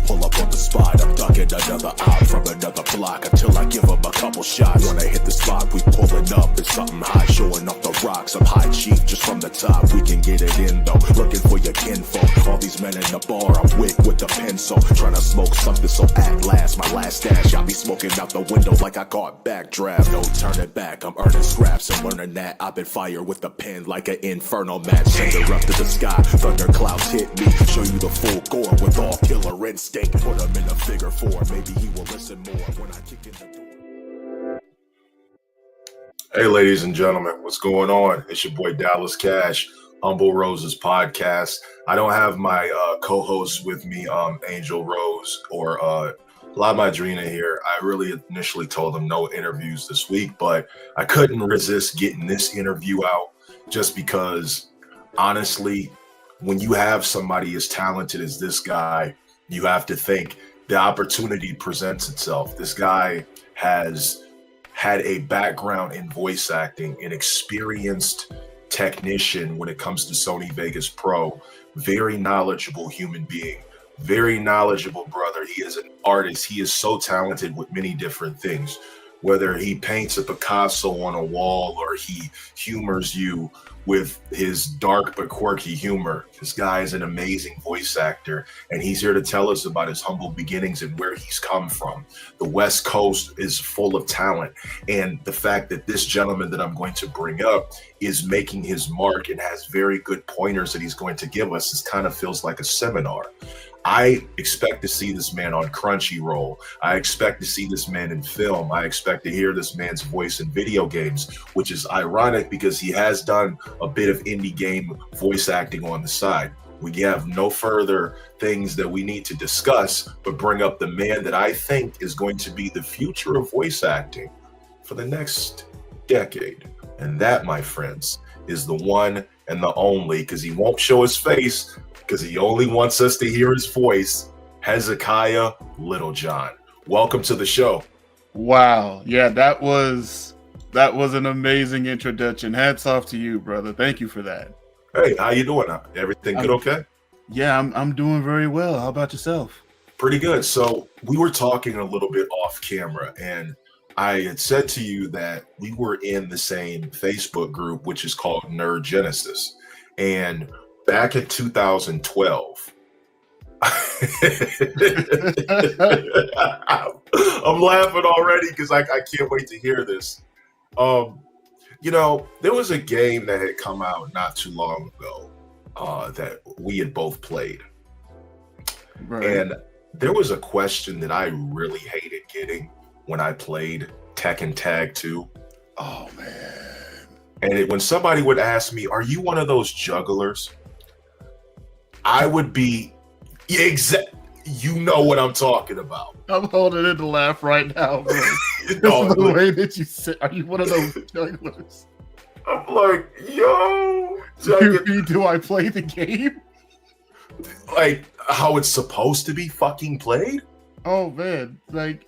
Pull up on the spot, I'm ducking another op from another block until I give him a couple shots. When I hit the spot, we pulling up, it's something high, showing off the rocks. I'm high chief just from the top, we can get it in though. Looking for your kinfolk, all these men in the bar, I'm wick with the pencil. Trying to smoke something, so at last, my last stash, I'll be smoking out the window like I caught backdraft. No turning back, I'm earning scraps and learning that I've been fired with the pen like an inferno match. Send her up to the sky, thunderclouds hit me, show you the full gore with all killer instinct. Put him in a figure four, maybe he will listen more when I kick in the door. Hey, ladies and gentlemen, what's going on? It's your boy Dallas Cash, Humble Rose's podcast. I don't have my co-host with me, Angel Rose or La Madrina here. I really initially told them no interviews this week, but I couldn't resist getting this interview out just because, honestly, when you have somebody as talented as this guy, you have to think the opportunity presents itself. This guy has had a background in voice acting, an experienced technician when it comes to Sony Vegas Pro, very knowledgeable human being, very knowledgeable brother. He is an artist. He is so talented with many different things, whether he paints a Picasso on a wall or he humors you with his dark but quirky humor. This guy is an amazing voice actor, and he's here to tell us about his humble beginnings and where he's come from. The West Coast is full of talent, and the fact that this gentleman that I'm going to bring up is making his mark and has very good pointers that he's going to give us, this kind of feels like a seminar. I expect to see this man on Crunchyroll. I expect to see this man in film. I expect to hear this man's voice in video games, which is ironic because he has done a bit of indie game voice acting on the side. We have no further things that we need to discuss, but bring up the man that I think is going to be the future of voice acting for the next decade. And that, my friends, is the one and the only, because he won't show his face, because he only wants us to hear his voice, Hezekiah Littlejohn. Welcome to the show. Wow. Yeah, that was an amazing introduction. Hats off to you, brother. Thank you for that. Hey, how you doing? Everything good, okay? Yeah, I'm doing very well. How about yourself? Pretty good. So we were talking a little bit off camera, and I had said to you that we were in the same Facebook group, which is called Nerd Genesis. And back in 2012, I'm laughing already because I can't wait to hear this. There was a game that had come out not too long ago that we had both played. Right. And there was a question that I really hated getting when I played Tekken Tag 2. Oh, man. And when somebody would ask me, are you one of those jugglers? I would be, you know what I'm talking about. I'm holding in to laugh right now, bro. The way that you said, are you one of those jugglers? I'm like, yo. Do I play the game? Like, how it's supposed to be fucking played? Oh, man. Like,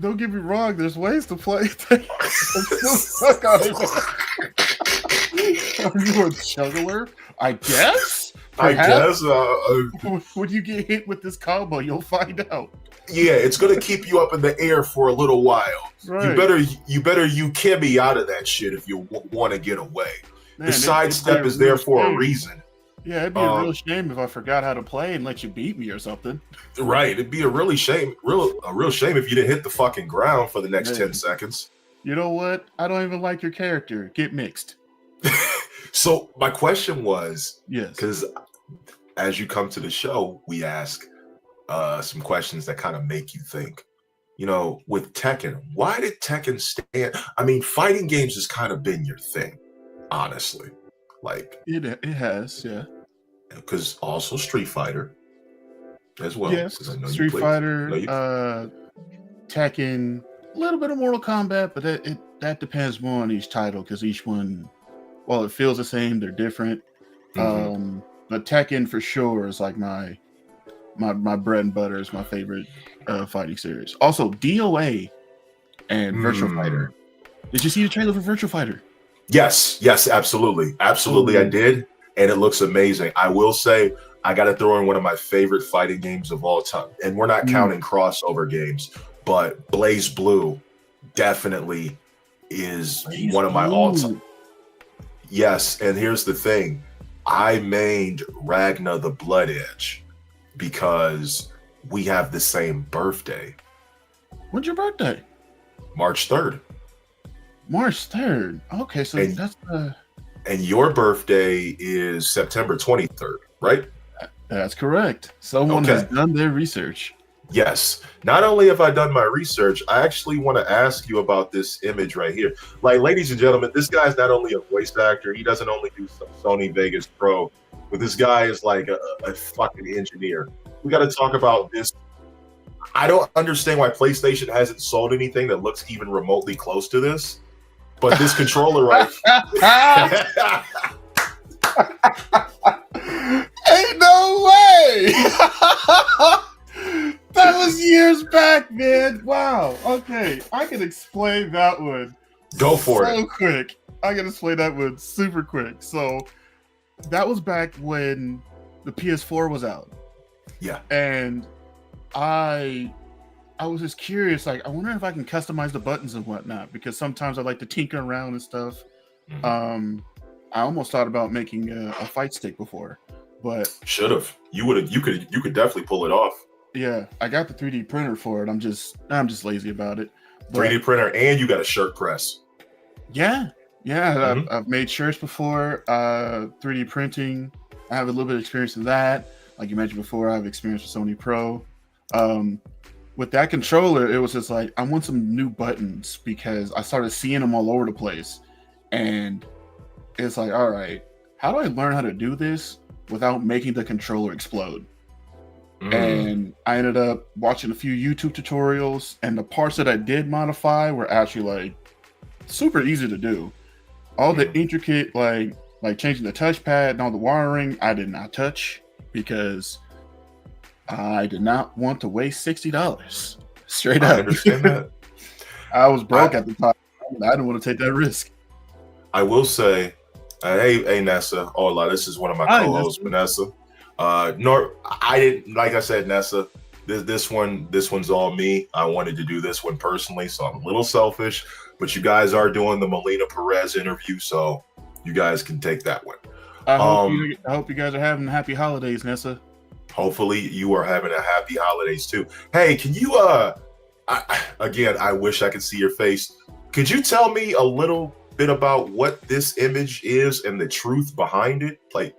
don't get me wrong, there's ways to play. Are you a juggler? I guess? Perhaps. I guess. When you get hit with this combo, you'll find out. Yeah, it's gonna keep you up in the air for a little while. Right. You better Kimmy out of that shit if you want to get away. Man, the sidestep is there for a reason. Yeah, it'd be a real shame if I forgot how to play and let you beat me or something. Right, it'd be a real shame if you didn't hit the fucking ground for the next 10 seconds. You know what? I don't even like your character. Get mixed. So my question was, yes, because as you come to the show, we ask some questions that kind of make you think. With Tekken, why did Tekken stand? I mean, fighting games has kind of been your thing, honestly. Like it has, yeah. Because also Street Fighter as well. Yes, Street Fighter, Tekken, a little bit of Mortal Kombat, but that depends more on each title because each one, while it feels the same, they're different. Mm-hmm. But Tekken for sure is like my bread and butter, is my favorite fighting series. Also, DOA and Virtua Fighter. Did you see the trailer for Virtua Fighter? Yes, absolutely. I did, and it looks amazing. I will say, I got to throw in one of my favorite fighting games of all time. And we're not counting crossover games, but Blaze Blue definitely is one of my all-time. Yes, and here's the thing. I mained Ragnar the Blood Edge because we have the same birthday. When's your birthday? March 3rd. March 3rd. Okay, so that's and your birthday is September 23rd, right? That's correct. Someone has done their research. Yes. Not only have I done my research, I actually want to ask you about this image right here. Like, ladies and gentlemen, this guy's not only a voice actor, he doesn't only do some Sony Vegas Pro, but this guy is like a fucking engineer. We got to talk about this. I don't understand why PlayStation hasn't sold anything that looks even remotely close to this, but this controller right Ain't no way! That was years back, man. Wow. Okay, I can explain that one. Go for it. So quick. I can explain that one super quick. So that was back when the PS4 was out. Yeah. And I was just curious, like, I wonder if I can customize the buttons and whatnot, because sometimes I like to tinker around and stuff. I almost thought about making a fight stick before, but should have. You could definitely pull it off. Yeah, I got the 3D printer for it. I'm just lazy about it. But 3D printer, and you got a shirt press. Yeah. I've made shirts before. 3D printing, I have a little bit of experience in that. Like you mentioned before, I have experience with Sony Pro. With that controller, it was just like, I want some new buttons because I started seeing them all over the place. And it's like, all right, how do I learn how to do this without making the controller explode? And I ended up watching a few YouTube tutorials, and the parts that I did modify were actually like super easy to do. All the intricate, like changing the touchpad and all the wiring, I did not touch because I did not want to waste $60. Straight up. I understand that. I was broke at the time. I didn't want to take that risk. I will say, hey Nessa, hola, this is one of my co-hosts, Vanessa. I didn't, like I said, Nessa, this one's all me. I wanted to do this one personally, so I'm a little selfish, but you guys are doing the Melina Perez interview, so you guys can take that one. I hope you guys are having happy holidays, Nessa. Hopefully you are having a happy holidays too. Hey, can you again, I wish I could see your face. Could you tell me a little bit about what this image is and the truth behind it? Like,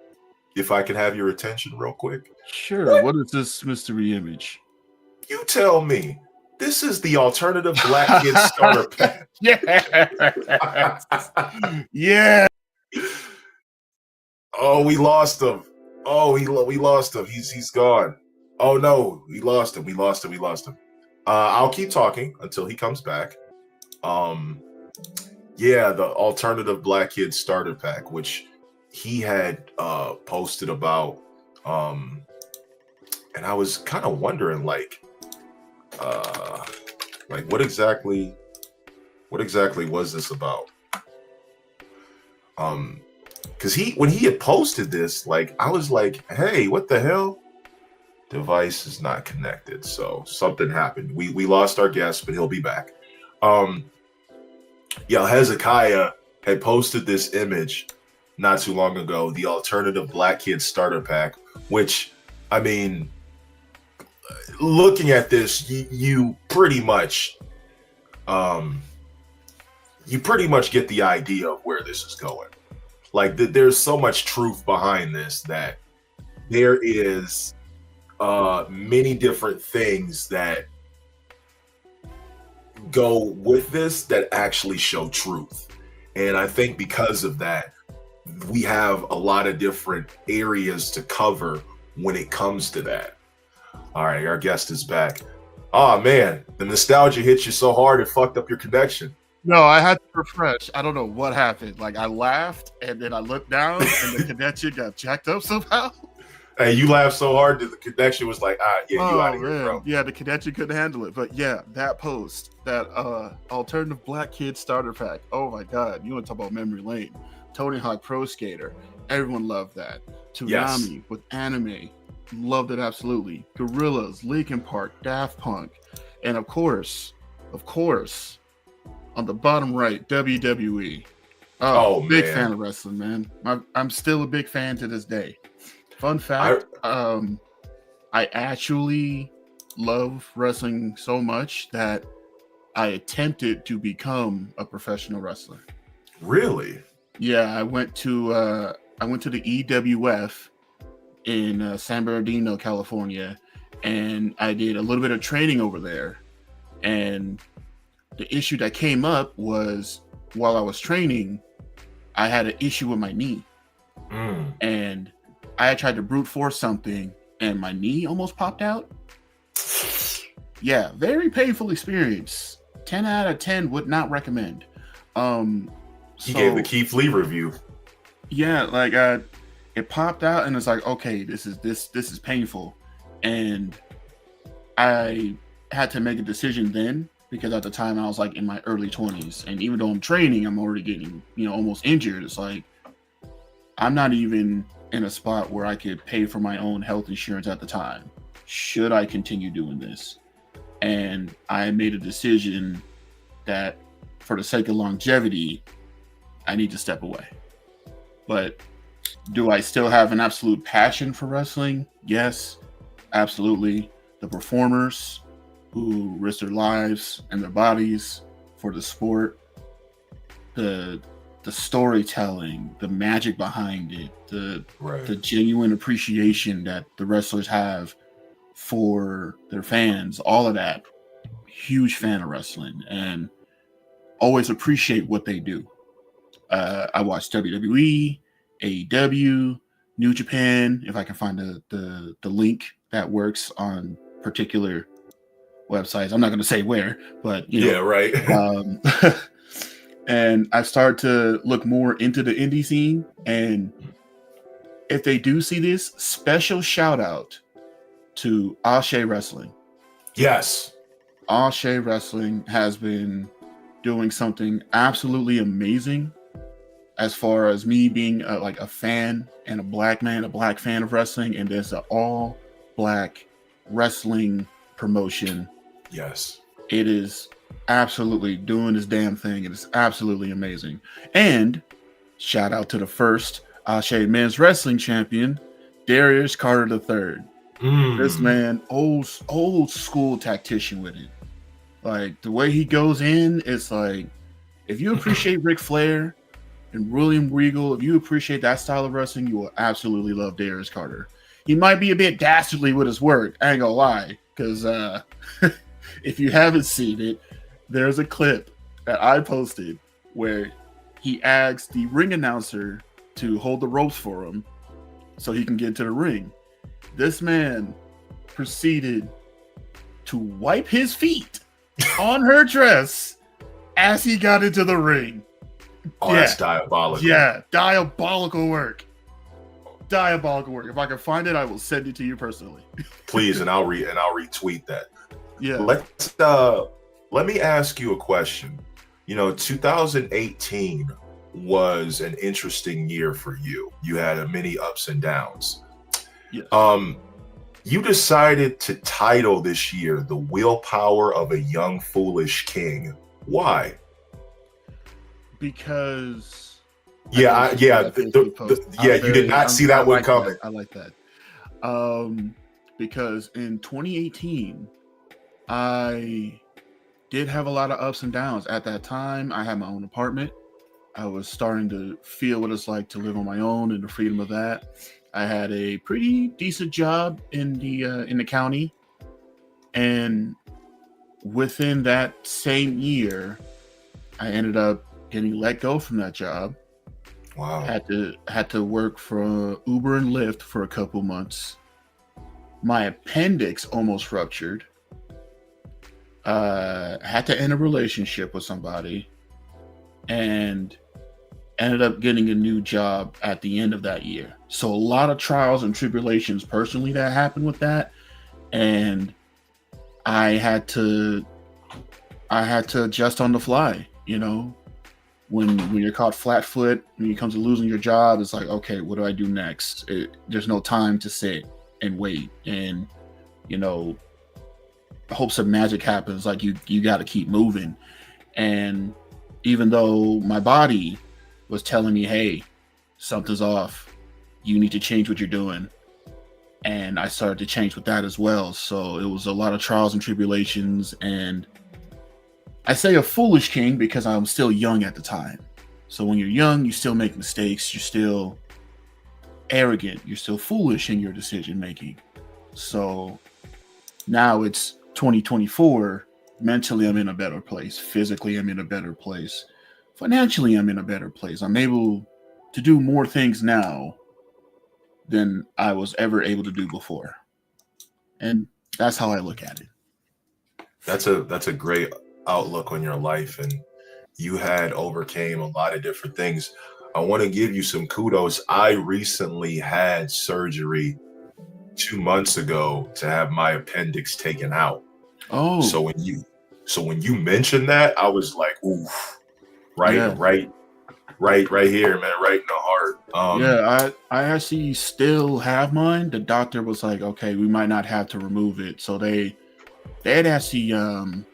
if I can have your attention real quick. Sure. What is this mystery image? You tell me. This is the alternative Black Kid starter pack. Yeah. Oh, we lost him. Oh, we lost him. He's gone. Oh no, we lost him. I'll keep talking until he comes back. Yeah, the alternative Black Kid starter pack, which he had posted about, and I was kind of wondering, like what exactly was this about? Because when he had posted this, like, I was like, hey, what the hell? Device is not connected, so something happened. We lost our guest, but he'll be back. Hezekiah had posted this image not too long ago, the alternative Black Kid starter pack, which, I mean, looking at this, you pretty much get the idea of where this is going. Like, there's so much truth behind this that there is many different things that go with this that actually show truth. And I think because of that, we have a lot of different areas to cover when it comes to that. All right, our guest is back. Oh man, the nostalgia hit you so hard it fucked up your connection. No, I had to refresh. I don't know what happened. Like, I laughed and then I looked down and the connection got jacked up somehow. Hey, you laughed so hard that the connection was like, you out of here, bro. Yeah, the connection couldn't handle it. But yeah, that post, that alternative Black Kid starter pack. Oh my God, you want to talk about memory lane? Tony Hawk Pro Skater, everyone loved that. Yes. Toonami with anime, loved it absolutely. Gorillaz, Linkin Park, Daft Punk, and of course, on the bottom right, WWE. Oh, big man. fan of wrestling, man. I'm still a big fan to this day. Fun I fact, I actually love wrestling so much that I attempted to become a professional wrestler. really. Yeah, I went to the EWF in San Bernardino, California, and I did a little bit of training over there. And the issue that came up was while I was training, I had an issue with my knee, Mm. and I had tried to brute force something, and my knee almost popped out. Yeah, very painful experience. 10 out of 10 would not recommend. He gave the Keith Lee review. Yeah, like it popped out, and it's like, okay, this is painful, and I had to make a decision then, because at the time I was like in my early 20s, and even though I'm training, I'm already getting almost injured. It's like I'm not even in a spot where I could pay for my own health insurance at the time. Should I continue doing this? And I made a decision that for the sake of longevity, I need to step away. But do I still have an absolute passion for wrestling? Yes, absolutely. The performers who risk their lives and their bodies for the sport, the storytelling, the magic behind it, the genuine appreciation that the wrestlers have for their fans, all of that. Huge fan of wrestling and always appreciate what they do. I watch WWE, AEW, New Japan, if I can find the link that works on particular websites. I'm not going to say where, but Yeah, right. And I start to look more into the indie scene. And if they do see this, special shout out to Ashe Wrestling. Yes. Ashe Wrestling has been doing something absolutely amazing as far as me being a fan and a black fan of wrestling, and there's an all black wrestling promotion. Yes. It is absolutely doing this damn thing. It is absolutely amazing. And shout out to the first Ashe men's wrestling champion, Darius Carter III. This man, old school tactician with it. Like the way he goes in, it's like if you appreciate Ric Flair and William Regal, if you appreciate that style of wrestling, you will absolutely love Darius Carter. He might be a bit dastardly with his work, I ain't gonna lie, because if you haven't seen it, there's a clip that I posted where he asks the ring announcer to hold the ropes for him so he can get to the ring. This man proceeded to wipe his feet on her dress as he got into the ring. Oh, that's diabolical. Yeah, diabolical work. Diabolical work. If I can find it, I will send it to you personally. Please, and I'll retweet that. Yeah. Let me ask you a question. 2018 was an interesting year for you. You had many ups and downs. Yes. You decided to title this year "The Willpower of a Young Foolish King." Why? Because you did not see that one coming. I like that. Because in 2018, I did have a lot of ups and downs. At that time, I had my own apartment. I was starting to feel what it's like to live on my own and the freedom of that. I had a pretty decent job in the county, and within that same year, I ended up getting let go from that job. Wow. Had to work for Uber and Lyft for a couple months. My appendix almost ruptured. Had to end a relationship with somebody, and ended up getting a new job at the end of that year. So a lot of trials and tribulations personally that happened with that, and I had to adjust on the fly. when you're caught flat-foot, when it comes to losing your job, it's like, okay, what do I do next? There's no time to sit and wait, and hopes of magic happens. Like you got to keep moving. And even though my body was telling me, hey, something's off, you need to change what you're doing, and I started to change with that as well. So it was a lot of trials and tribulations, and I say a foolish king because I'm still young at the time. So when you're young, you still make mistakes, you're still arrogant, you're still foolish in your decision making. So now it's 2024. Mentally, I'm in a better place. Physically, I'm in a better place. Financially, I'm in a better place. I'm able to do more things now than I was ever able to do before. And that's how I look at it. That's a great outlook on your life, and you had overcame a lot of different things. I want to give you some kudos. I recently had surgery 2 months ago to have my appendix taken out. Oh, So when you mentioned that, I was like, oof, right here, man, right in the heart. I actually still have mine. The doctor was like, okay, we might not have to remove it. So they had actually the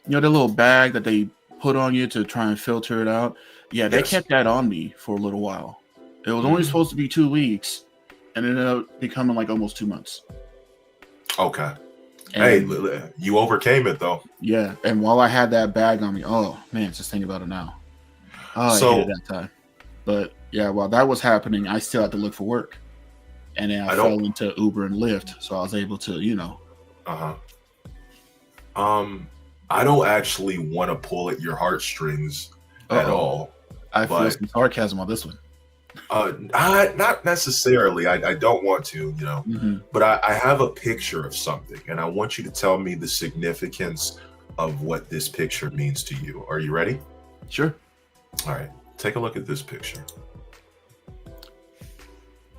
little bag that they put on you to try and filter it out. Yeah, they kept that on me for a little while. It was only supposed to be 2 weeks, and it ended up becoming like almost 2 months. Okay. And, hey, you overcame it though. Yeah, and while I had that bag on me, oh man, just thinking about it now. Oh, I hated that time. But yeah, while that was happening, I still had to look for work, and then I fell into Uber and Lyft, so I was able to, I don't actually want to pull at your heartstrings at all. I feel some sarcasm on this one. Not necessarily. I don't want to, but I have a picture of something, and I want you to tell me the significance of what this picture means to you. Are you ready? Sure. All right. Take a look at this picture.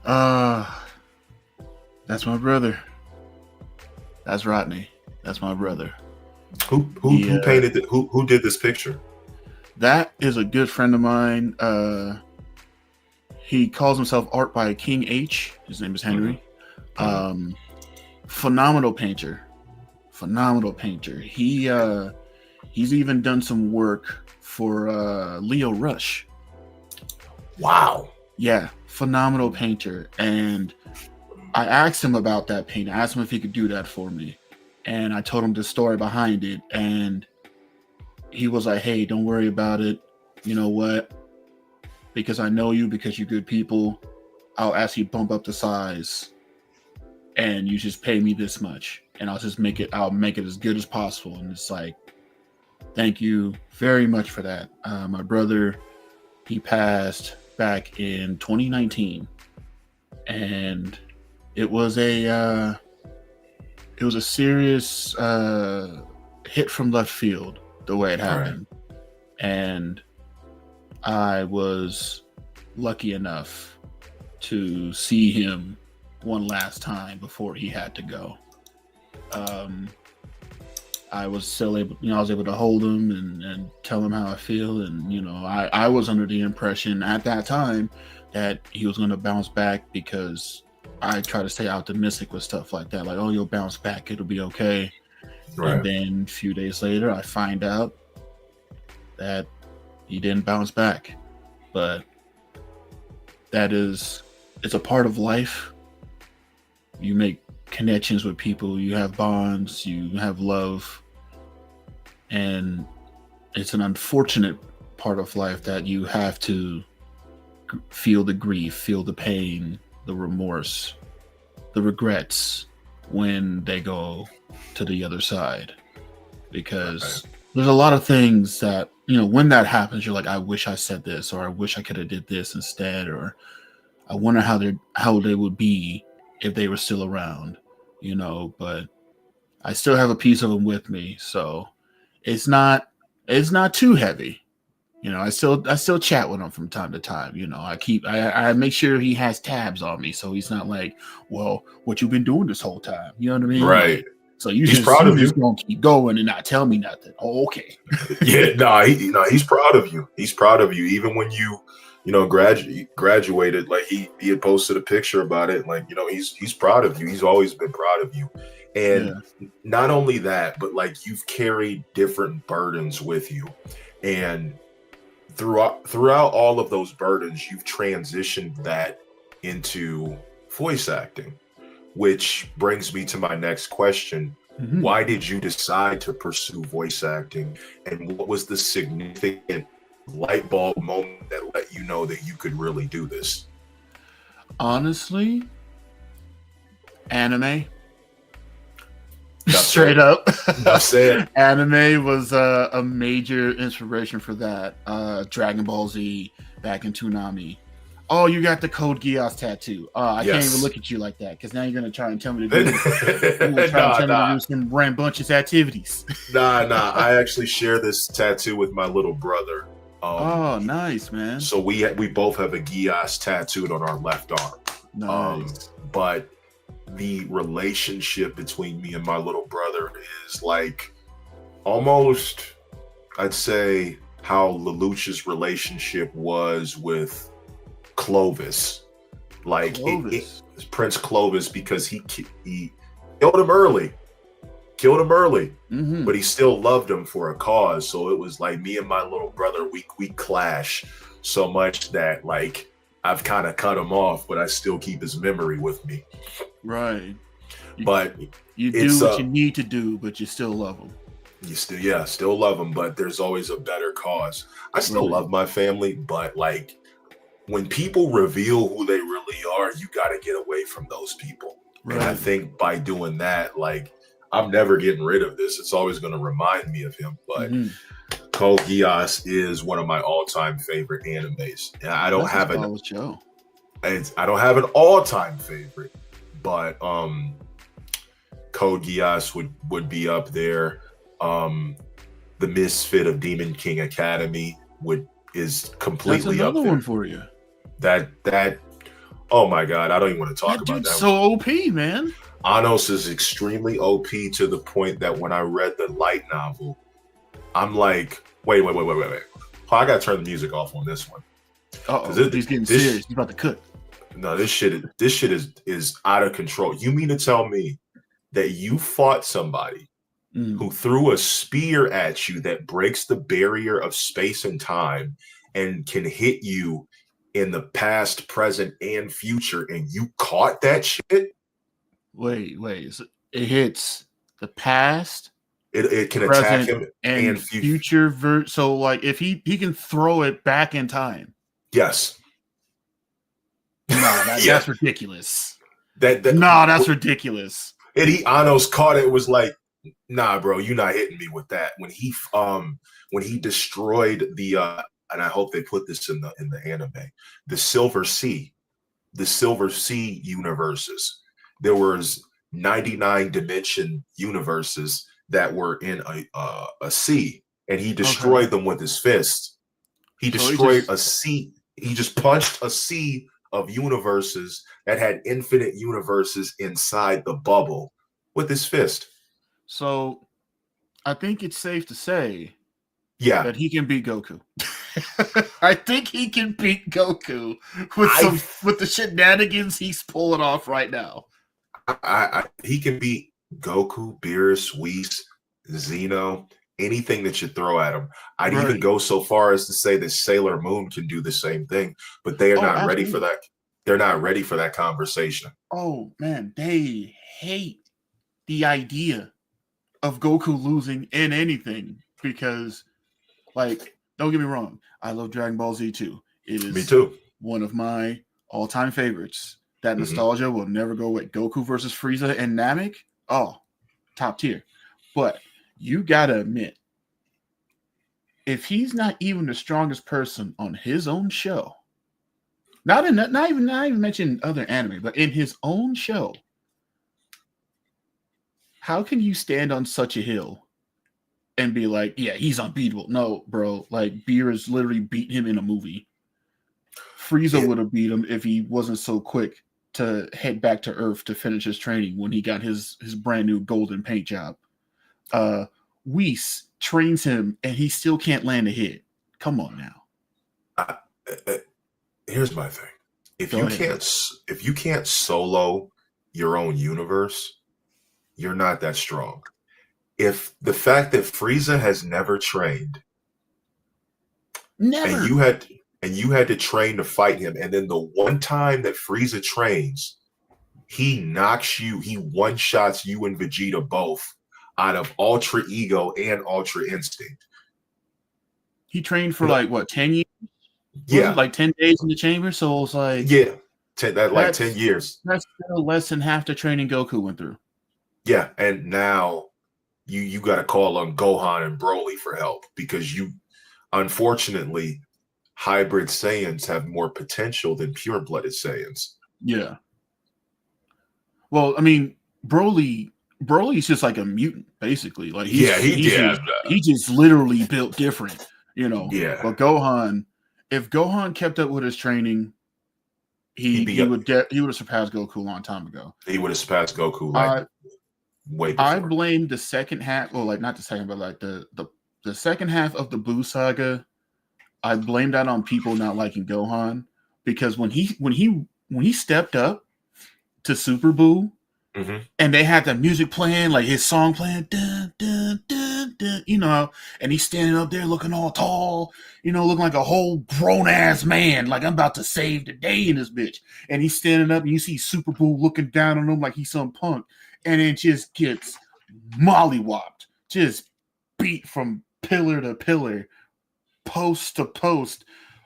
That's my brother. That's Rodney. That's my brother. Who painted it? Who did this picture? That is a good friend of mine. He calls himself Art by King H. His name is Henry. Phenomenal painter. He's even done some work for Leo Rush. Wow. Yeah, phenomenal painter. And I asked him about that painting. I asked him if he could do that for me. And I told him the story behind it. And he was like, hey, don't worry about it. You know what? Because I know you, because you're good people, I'll actually bump up the size. And you just pay me this much. And I'll make it as good as possible. And it's like, thank you very much for that. My brother, he passed back in 2019. And it was a serious hit from left field, the way it happened. Right. And I was lucky enough to see him one last time before he had to go. I was still able, I was able to hold him and tell him how I feel. And, I was under the impression at that time that he was going to bounce back, because I try to stay optimistic with stuff like that. Like, oh, you'll bounce back. It'll be okay. Right. And then a few days later, I find out that he didn't bounce back. But it's a part of life. You make connections with people. You have bonds. You have love. And it's an unfortunate part of life that you have to feel the grief, feel the pain, the remorse, the regrets when they go to the other side. Because there's a lot of things that, when that happens, you're like, I wish I said this, or I wish I could have did this instead, or I wonder how they would be if they were still around, but I still have a piece of them with me. So it's not too heavy. I still chat with him from time to time. I make sure he has tabs on me, so he's not like, well, what you've been doing this whole time. You know what I mean? Right. So you he's proud of you. Just gonna keep going and not tell me nothing. Oh, okay. Yeah, he's proud of you. He's proud of you. Even when you graduated, like he had posted a picture about it. Like, he's proud of you. He's always been proud of you. And not only that, but like you've carried different burdens with you. And throughout all of those burdens, you've transitioned that into voice acting, which brings me to my next question. Mm-hmm. Why did you decide to pursue voice acting, and what was the significant light bulb moment that let you know that you could really do this? Honestly, anime. Straight up. Anime was a major inspiration for that. Dragon Ball Z, back in Toonami. Oh, you got the Code Geass tattoo. I can't even look at you like that because now you're gonna try and tell me to do some rambunctious activities. Nah. I actually share this tattoo with my little brother. Oh, nice, man. So we both have a Geass tattooed on our left arm. Nice. But the relationship between me and my little brother is like almost, I'd say, how Lelouch's relationship was with Clovis. Like Prince Clovis, because he killed him early. Mm-hmm. But he still loved him for a cause. So it was like me and my little brother, we clash so much that like I've kind of cut him off, but I still keep his memory with me. Right. But you do what you need to do, but you still love him. You still love him, but there's always a better cause. I still love my family, but like when people reveal who they really are, you got to get away from those people. Right. And I think by doing that, like, I'm never getting rid of this. It's always going to remind me of him. But Code Geass is one of my all-time favorite animes. And I don't have an all-time favorite, but Code Geass would be up there. The Misfit of Demon King Academy is completely That's up there. another one for you. That oh my god, I don't even want to talk about that. So OP, man. Anos is extremely OP to the point that when I read the light novel, I'm like, wait. I gotta turn the music off on this one. He's getting serious. He's about to cook. No, this shit is out of control. You mean to tell me that you fought somebody who threw a spear at you that breaks the barrier of space and time and can hit you in the past, present, and future, and you caught that shit? Wait. So it hits the past. It can attack him and future. So like if he can throw it back in time. Yes. No, that's ridiculous. That's ridiculous. And Anos caught it, was like, nah, bro, you're not hitting me with that. When he destroyed the and I hope they put this in the anime, the Silver Sea universes. There was 99 dimension universes that were in a sea, and he destroyed them with his fist. He destroyed a sea. He just punched a sea of universes that had infinite universes inside the bubble with his fist. So I think it's safe to say that he can beat Goku. I think he can beat Goku with the shenanigans he's pulling off right now. He can beat Goku, Beerus, Whis, Zeno, anything that you throw at him. I'd even go so far as to say that Sailor Moon can do the same thing, but they are not ready for that. They're not ready for that conversation. Oh man, they hate the idea of Goku losing in anything because, like, don't get me wrong, I love Dragon Ball Z too. It is me too. One of my all-time favorites. That nostalgia will never go away. Goku versus Frieza and Namek, top tier. But you gotta admit, if he's not even the strongest person on his own show, not even mention other anime, but in his own show, how can you stand on such a hill and be like, yeah, he's unbeatable? No, bro. Like, Beerus literally beat him in a movie. Frieza would have beat him if he wasn't so quick to head back to Earth to finish his training when he got his brand new golden paint job. Whis trains him, and he still can't land a hit. Come on now. Here's my thing: if Go you can't solo your own universe, you're not that strong. If the fact that Frieza has never trained, Never. and you had to train to fight him, and then the one time that Frieza trains, he one-shots you and Vegeta both out of Ultra Ego and Ultra Instinct. He trained for like what, 10 years? Yeah, like 10 days in the chamber. So it's like 10 years. That's still less than half the training Goku went through. Yeah, and now you got to call on Gohan and Broly for help because unfortunately, hybrid Saiyans have more potential than pure-blooded Saiyans. Yeah. Well, I mean, Broly's just like a mutant, basically. Like he just literally built different, you know. Yeah. But Gohan, if Gohan kept up with his training, he would have surpassed Goku a long time ago. He would have surpassed Goku way before. I blame the second half, well, like not the second, but like the second half of the Buu saga. I blame that on people not liking Gohan because when he stepped up to Super Buu, and they had the music playing, like his song playing, dun, dun, dun, dun, you know, and he's standing up there looking all tall, you know, looking like a whole grown ass man, like I'm about to save the day in this bitch. And he's standing up, and you see Super Buu looking down on him like he's some punk, and it just gets mollywopped, just beat from pillar to pillar, post to post,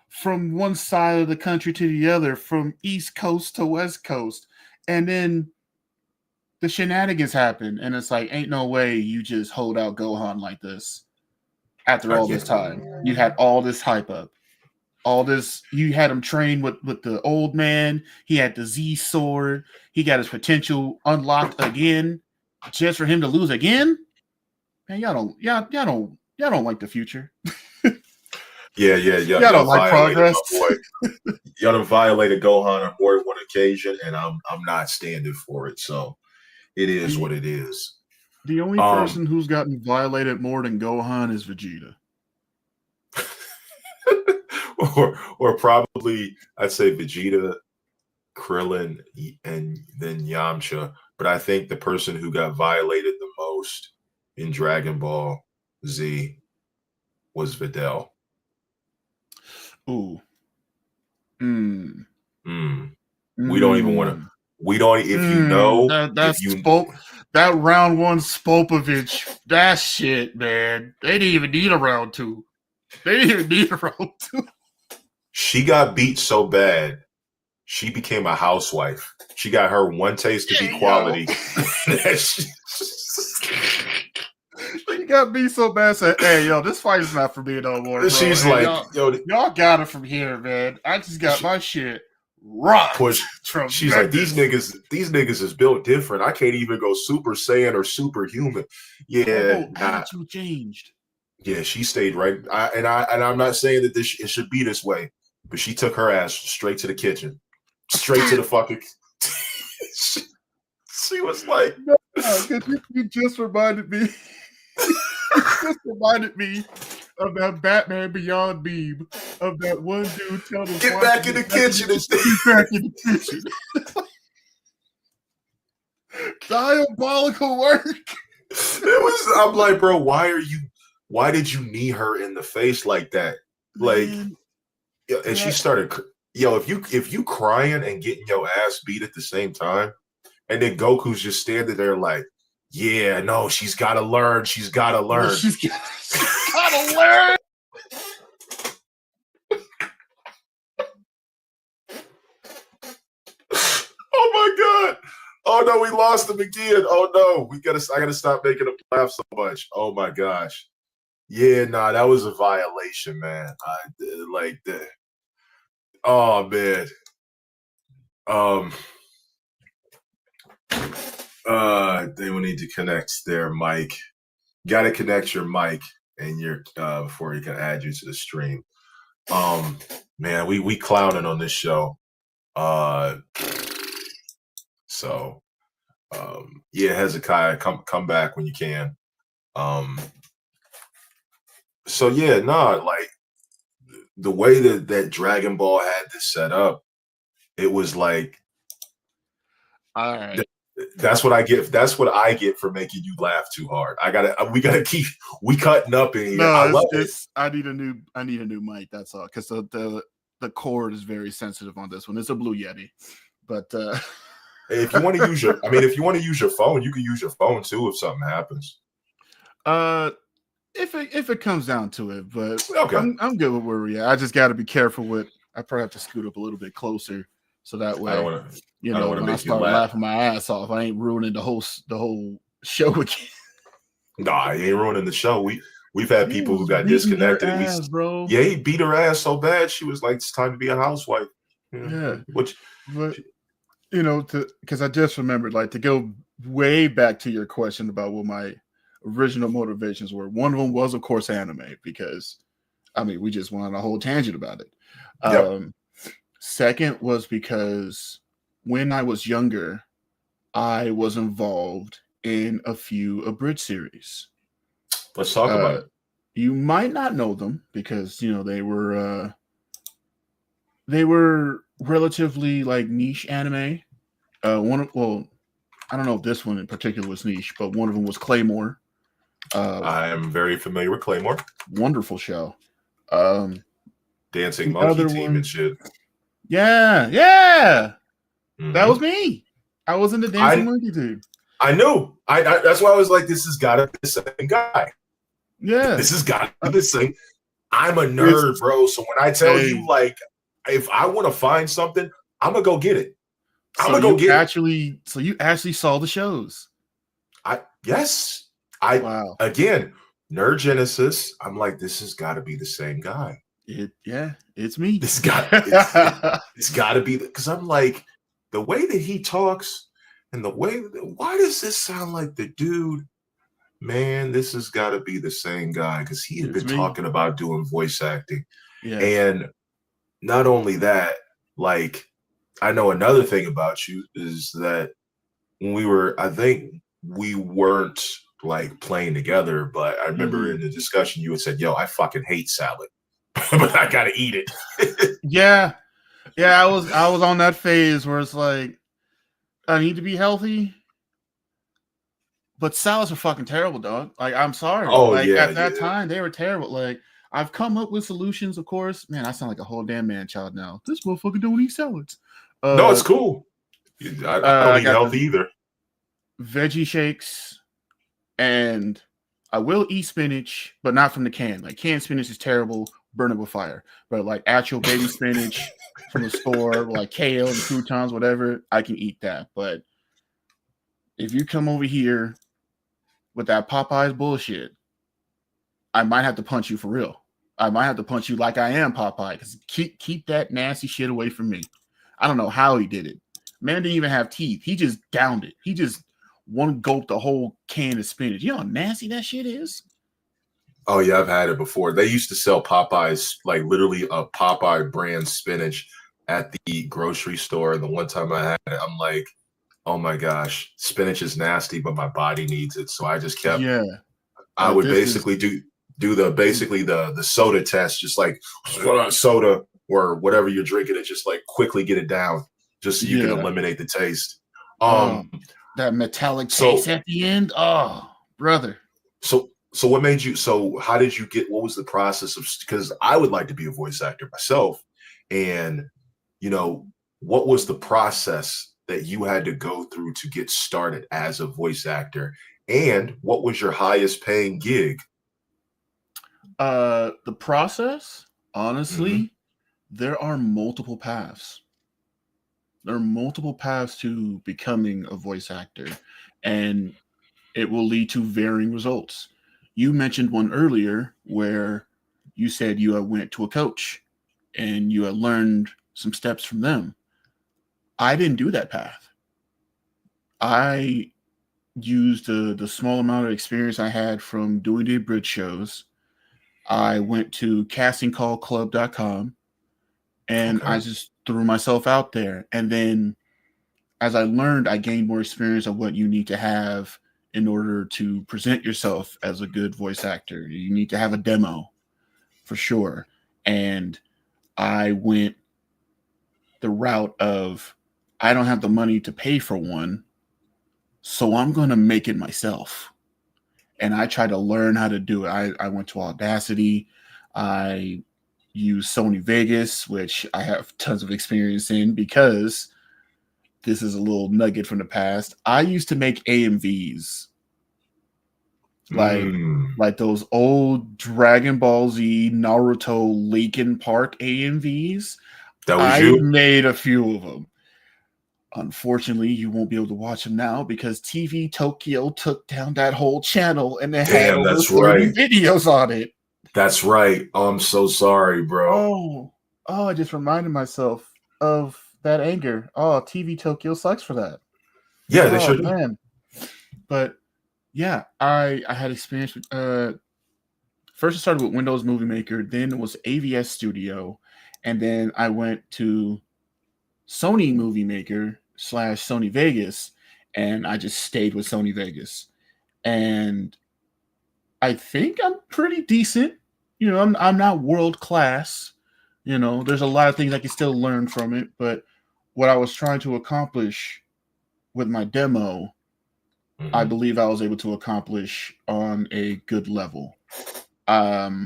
from one side of the country to the other, from East Coast to West Coast, and then the shenanigans happen, and it's like, ain't no way you just hold out Gohan like this after all this time. You had all this hype up, all this. You had him train with the old man. He had the Z sword. He got his potential unlocked again, just for him to lose again. Man, y'all don't like the future. Y'all don't like progress. Y'all done violated Gohan on more than one occasion, and I'm not standing for it. So it is what it is. The only person who's gotten violated more than Gohan is Vegeta. or probably I'd say Vegeta, Krillin, and then Yamcha. But I think the person who got violated the most in Dragon Ball Z was Videl. Ooh. We don't even want to. We don't. If you know that round one Spopovich, that shit, man. They didn't even need a round two. She got beat so bad, she became a housewife. She got her one taste of equality. She got beat so bad, said, "Hey, yo, this fight is not for me no more." Bro. She's hey, like, y'all got it from here, man. I just got my shit rocked. She's like, these niggas is built different. I can't even go Super Saiyan or superhuman. Yeah, attitude changed. Yeah, she stayed right. I'm not saying that it should be this way, but she took her ass straight to the kitchen, straight to the fucking. she was like, no, you just reminded me. Just reminded me of that Batman Beyond meme of that one dude telling him, "Get back in the kitchen and stay back in the kitchen." Diabolical work. I'm like, bro, why did you knee her in the face like that? Like, and she started, if you crying and getting your ass beat at the same time, and then Goku's just standing there like, yeah, no, she's got to learn. She's got to learn. She's got to learn. Oh my God. Oh no, we lost him again. Oh no, I gotta stop making him laugh so much. Oh my gosh. Yeah, nah, that was a violation, man. Oh man. They will need to connect their mic. Gotta connect your mic and your before he can add you to the stream. Man, we clowning on this show. So yeah, Hezekiah, come back when you can. So yeah, no, like the way that Dragon Ball had this set up, it was like All right. that's what I get. That's what I get for making you laugh too hard. We gotta keep we cutting up in here. I No, love it. it's I need a new mic. That's all, because the cord is very sensitive on this one. It's a Blue Yeti, but If you want to use your, I mean, if you want to use your phone, you can use your phone too if something happens. if it comes down to it, but Okay. I'm good with where we at. I just got to be careful with. I probably have to scoot up a little bit closer so that way, I don't want to. when I start laughing my ass off, I ain't ruining the whole show again. Nah, he ain't ruining the show. We've had people who got beating her disconnected. ass, bro. Yeah, he beat her ass so bad she was like, "It's time to be a housewife." Yeah. Which, But because I just remembered, like, to go way back to your question about what my original motivations were. One of them was, of course, anime, because I mean we just went on a whole tangent about it. Yep. Second was because when I was younger, I was involved in a few abridged series. let's talk about it. You might not know them because they were relatively like niche anime. I don't know if this one in particular was niche, but one of them was Claymore. I am very familiar with Claymore. Wonderful show. Dancing Monkey Team and shit. Yeah. Mm-hmm. That was me. I was in the Dancing Monkey Team. I knew. I that's why I was like, this has got to be the same guy. Yeah. This has got to be the same. I'm a nerd, bro. So when I tell you, like, if I want to find something, I'm gonna go get it. I'm gonna go get it. So you actually saw the shows? Yes. Wow. Again, Nerd Genesis. I'm like, this has got to be the same guy. It's me. It's got to be, because I'm like, the way that he talks and the way, why does this sound like the dude? Man, this has got to be the same guy, because he had been talking about doing voice acting. Yeah. And not only that, like, I know another thing about you is that when I think we weren't like playing together, but I remember in the discussion you had said, "Yo, I fucking hate salad, but I gotta eat it." Yeah. I was on that phase where it's like, I need to be healthy, but salads are fucking terrible, dog. Like, I'm sorry. Oh, at that time they were terrible. Like, I've come up with solutions, of course. Man, I sound like a whole damn man child now. This motherfucker don't eat salads. No, it's cool. I don't eat healthy either. Veggie shakes, and I will eat spinach, but not from the can. Like, canned spinach is terrible, burn it with fire. But like actual baby spinach from the store, like kale and croutons, whatever, I can eat that. But if you come over here with that Popeyes bullshit, I might have to punch you for real. I might have to punch you like I am Popeye, because keep that nasty shit away from me. I don't know how he did it. Man didn't even have teeth. He just downed it. He just one gulped the whole can of spinach. You know how nasty that shit is? Oh yeah, I've had it before. They used to sell Popeyes, like literally a Popeye brand spinach at the grocery store. And the one time I had it, I'm like, oh my gosh, spinach is nasty, but my body needs it. So I just kept. Yeah. I would basically do the soda test, just like soda or whatever you're drinking, it just like quickly get it down, just so you can eliminate the taste. That metallic taste at the end. Oh, brother. So what made you? So how did you get? What was the process of? Because I would like to be a voice actor myself, and what was the process that you had to go through to get started as a voice actor, and what was your highest paying gig? The process, honestly, there are multiple paths. There are multiple paths to becoming a voice actor, and it will lead to varying results. You mentioned one earlier where you said you went to a coach and you had learned some steps from them. I didn't do that path. I used the small amount of experience I had from doing the bridge shows. I went to castingcallclub.com and I just threw myself out there. And then as I learned, I gained more experience of what you need to have in order to present yourself as a good voice actor. You need to have a demo for sure. And I went the route of I don't have the money to pay for one, so I'm going to make it myself. And I tried to learn how to do it. I went to Audacity. I used Sony Vegas, which I have tons of experience in because this is a little nugget from the past. I used to make AMVs, like Mm. like those old Dragon Ball Z, Naruto, Linkin Park AMVs. That was I you? made a few of them. Unfortunately, you won't be able to watch them now because TV Tokyo took down that whole channel and it had Damn, over that's 30 right. videos on it. That's right. Oh, I'm so sorry, bro. Oh, I just reminded myself of that anger. Oh, TV Tokyo sucks for that. Yeah, they Oh should. man. But yeah, I had experience with first I started with Windows Movie Maker, then it was AVS Studio, and then I went to Sony Movie Maker / Sony Vegas, and I just stayed with Sony Vegas. And I think I'm pretty decent. I'm not world class. There's a lot of things I can still learn from it, but what I was trying to accomplish with my demo, I believe I was able to accomplish on a good level. I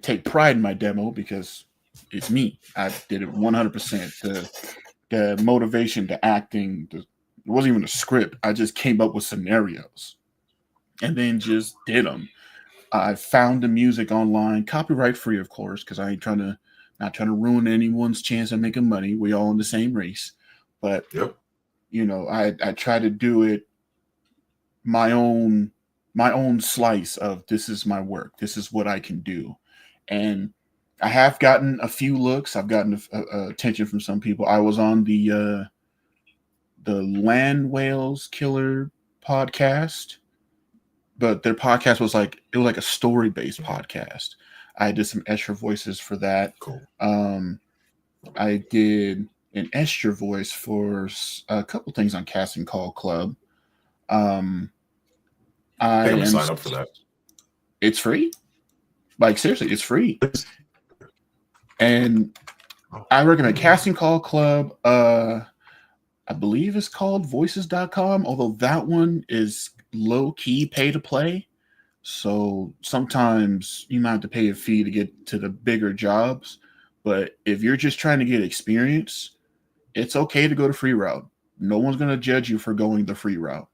take pride in my demo because it's me. I did it 100%. The motivation, the acting, it wasn't even a script. I just came up with scenarios and then just did them. I found the music online, copyright free, of course, because I ain't not trying to ruin anyone's chance of making money. We all in the same race, but Yep. I try to do it my own slice of this is my work. This is what I can do, and I have gotten a few looks. I've gotten attention from some people. I was on the Land Whales Killer podcast, but their podcast was like a story based podcast. I did some extra voices for that. Cool. I did an extra voice for a couple things on Casting Call Club. I think I'm gonna sign up for that. It's free. Like seriously, it's free. And I recommend Casting Call Club. I believe it's called voices.com, although that one is low key pay to play. So sometimes you might have to pay a fee to get to the bigger jobs. But if you're just trying to get experience, it's okay to go the free route. No one's going to judge you for going the free route,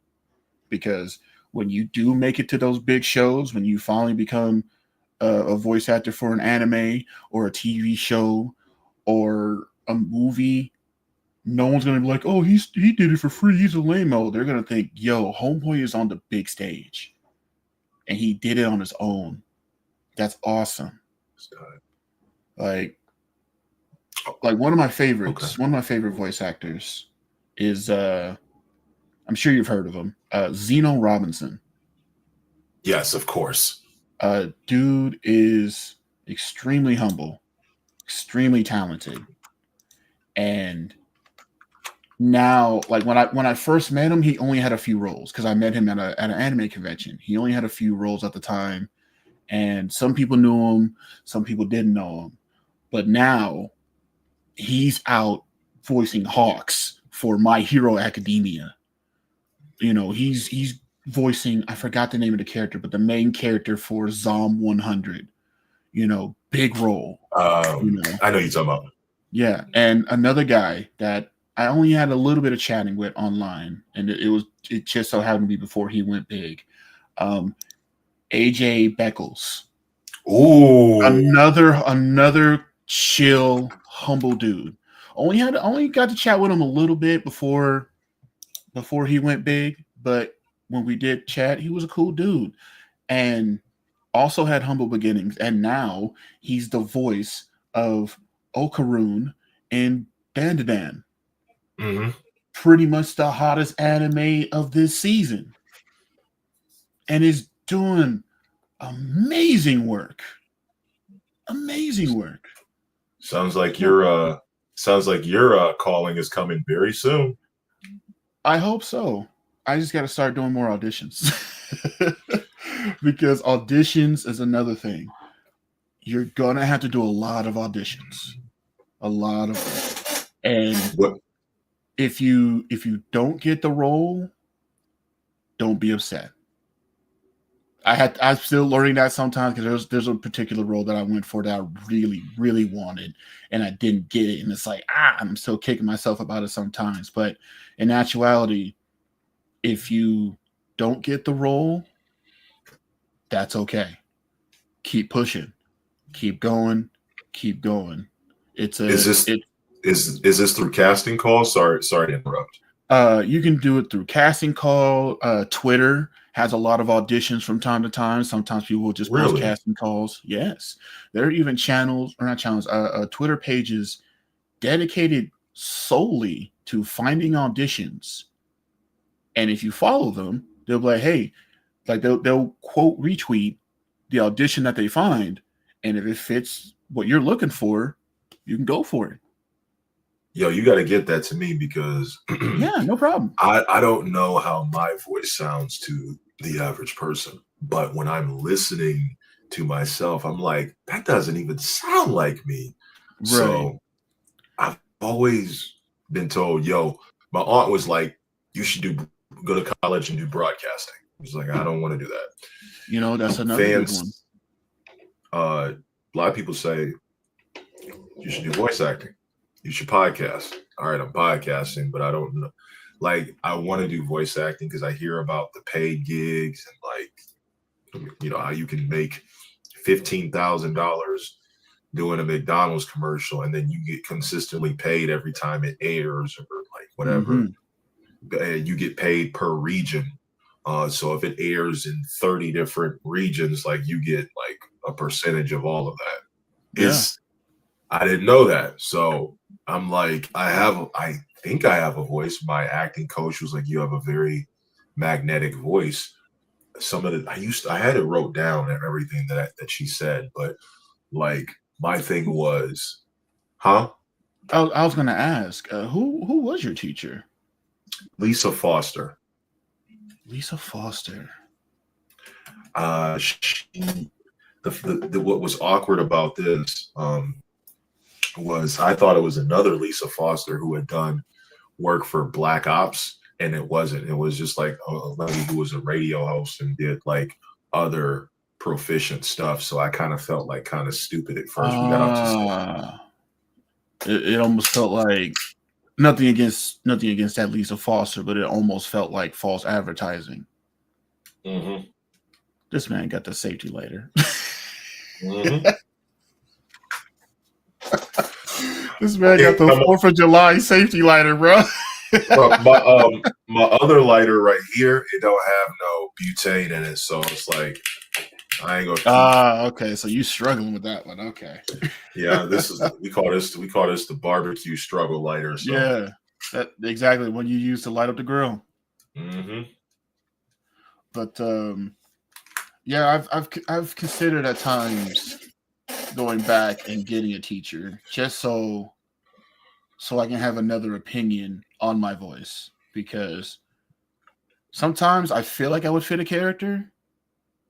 because when you do make it to those big shows, when you finally become a voice actor for an anime or a TV show or a movie, no one's going to be like, oh, he did it for free. He's a lame-o. They're going to think, yo, homeboy is on the big stage and he did it on his own. That's awesome. Like one of my favorites, Okay. one of my favorite voice actors is, I'm sure you've heard of him, Zeno Robinson. Yes, of course. Dude is extremely humble, extremely talented. And now, like when I first met him, he only had a few roles because I met him at an anime convention. He only had a few roles at the time, and some people knew him, some people didn't know him. But now he's out voicing Hawks for My Hero Academia. He's voicing, I forgot the name of the character, but the main character for Zom 100. Big role. I know you're talking about. Yeah, and another guy that I only had a little bit of chatting with online, and it just so happened to be before he went big. AJ Beckles. Ooh, Another chill, humble dude. Only got to chat with him a little bit before he went big, but when we did chat, he was a cool dude, and also had humble beginnings. And now he's the voice of Okarun in Dandadan. Mm-hmm. Pretty much the hottest anime of this season, and is doing amazing work. Amazing work. Sounds like you're Sounds like your calling is coming very soon. I hope so. I just got to start doing more auditions because auditions is another thing. You're gonna have to do a lot of auditions, a lot of them. And What? if you don't get the role, don't be upset. I'm still learning that sometimes because there's a particular role that I went for that I really, really wanted and I didn't get it. And it's like, I'm still kicking myself about it sometimes. But in actuality, if you don't get the role, that's okay. Keep pushing. Keep going. Keep going. It's a Is this is this through casting calls? Sorry to interrupt. You can do it through casting call. Twitter has a lot of auditions from time to time. Sometimes people will just post Really? casting calls. Yes, there are even channels or not channels. Twitter pages dedicated solely to finding auditions. And if you follow them, they'll be like, "Hey," like they'll quote retweet the audition that they find, and if it fits what you're looking for, you can go for it. Yo, you got to get that to me because Yeah, no problem. I don't know how my voice sounds to the average person, but when I'm listening to myself, I'm like, that doesn't even sound like me. Right. So I've always been told, yo, my aunt was like, you should go to college and do broadcasting. I was like, I don't want to do that. You know, that's another good one. A lot of people say you should do voice acting. You should podcast. All right, I'm podcasting, but I don't know. Like, I want to do voice acting because I hear about the paid gigs and how you can make $15,000 doing a McDonald's commercial, and then you get consistently paid every time it airs or like whatever. Mm-hmm. You get paid per region. So if it airs in 30 different regions, like you get like a percentage of all of that. Yeah. I didn't know that. So I'm like, I think I have a voice. My acting coach was like, you have a very magnetic voice. Some of it, I had it wrote down and everything that she said, but like my thing was, huh? I was going to ask, who was your teacher? Lisa Foster. Lisa Foster. What was awkward about this was I thought it was another Lisa Foster who had done work for Black Ops, and it wasn't. It was just like a lady who was a radio host and did like other proficient stuff. So I kind of felt like kind of stupid at first. We got off to it almost felt like nothing against that Lisa Foster, but it almost felt like false advertising. Mm-hmm. This man got the safety lighter. Mm-hmm. This man got the 4th of July safety lighter, bro. My other lighter right here, it don't have no butane in it, so it's like I ain't gonna. Okay. So you struggling with that one? Okay. Yeah, we call this the barbecue struggle lighter. So. Yeah, that exactly when you use to light up the grill. Mm-hmm. But yeah, I've considered at times going back and getting a teacher just so I can have another opinion on my voice, because sometimes I feel like I would fit a character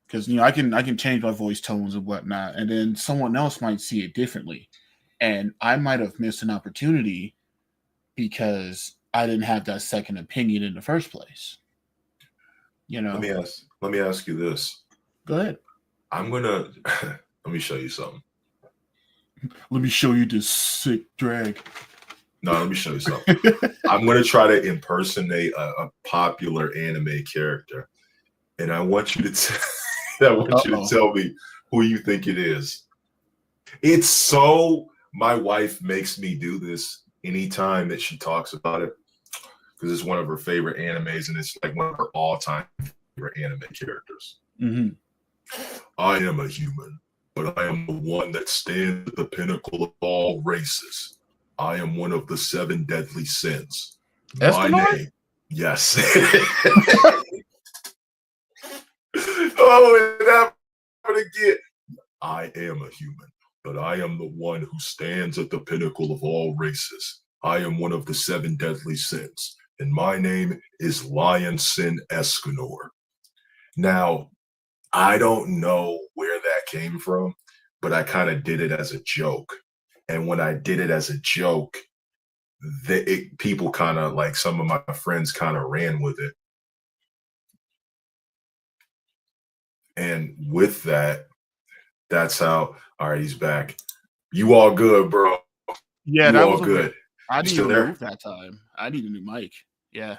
because I can change my voice tones and whatnot, and then someone else might see it differently, and I might have missed an opportunity because I didn't have that second opinion in the first place. Let me ask you this. Go ahead. I'm gonna let me show you something. Let me show you this sick drag. No, let me show you something. I'm gonna try to impersonate a popular anime character, and I want you to tell me who you think it is. It's so my wife makes me do this anytime that she talks about it because it's one of her favorite animes, and it's like one of her all-time favorite anime characters. Mm-hmm. I am a human, but I am the one that stands at the pinnacle of all races. I am one of the 7 deadly sins. My name. Yes. Oh, it happened again. I am a human, but I am the one who stands at the pinnacle of all races. I am one of the 7 deadly sins, and my name is Lion Sin Escanor. Now, I don't know where that came from, but I kind of did it as a joke. And when I did it as a joke, people kind of, like, some of my friends kind of ran with it. And with that, that's how. All right, he's back. You all good, bro? Yeah, you that all was good. I didn't still even there? move that time. I need a new mic. Yeah.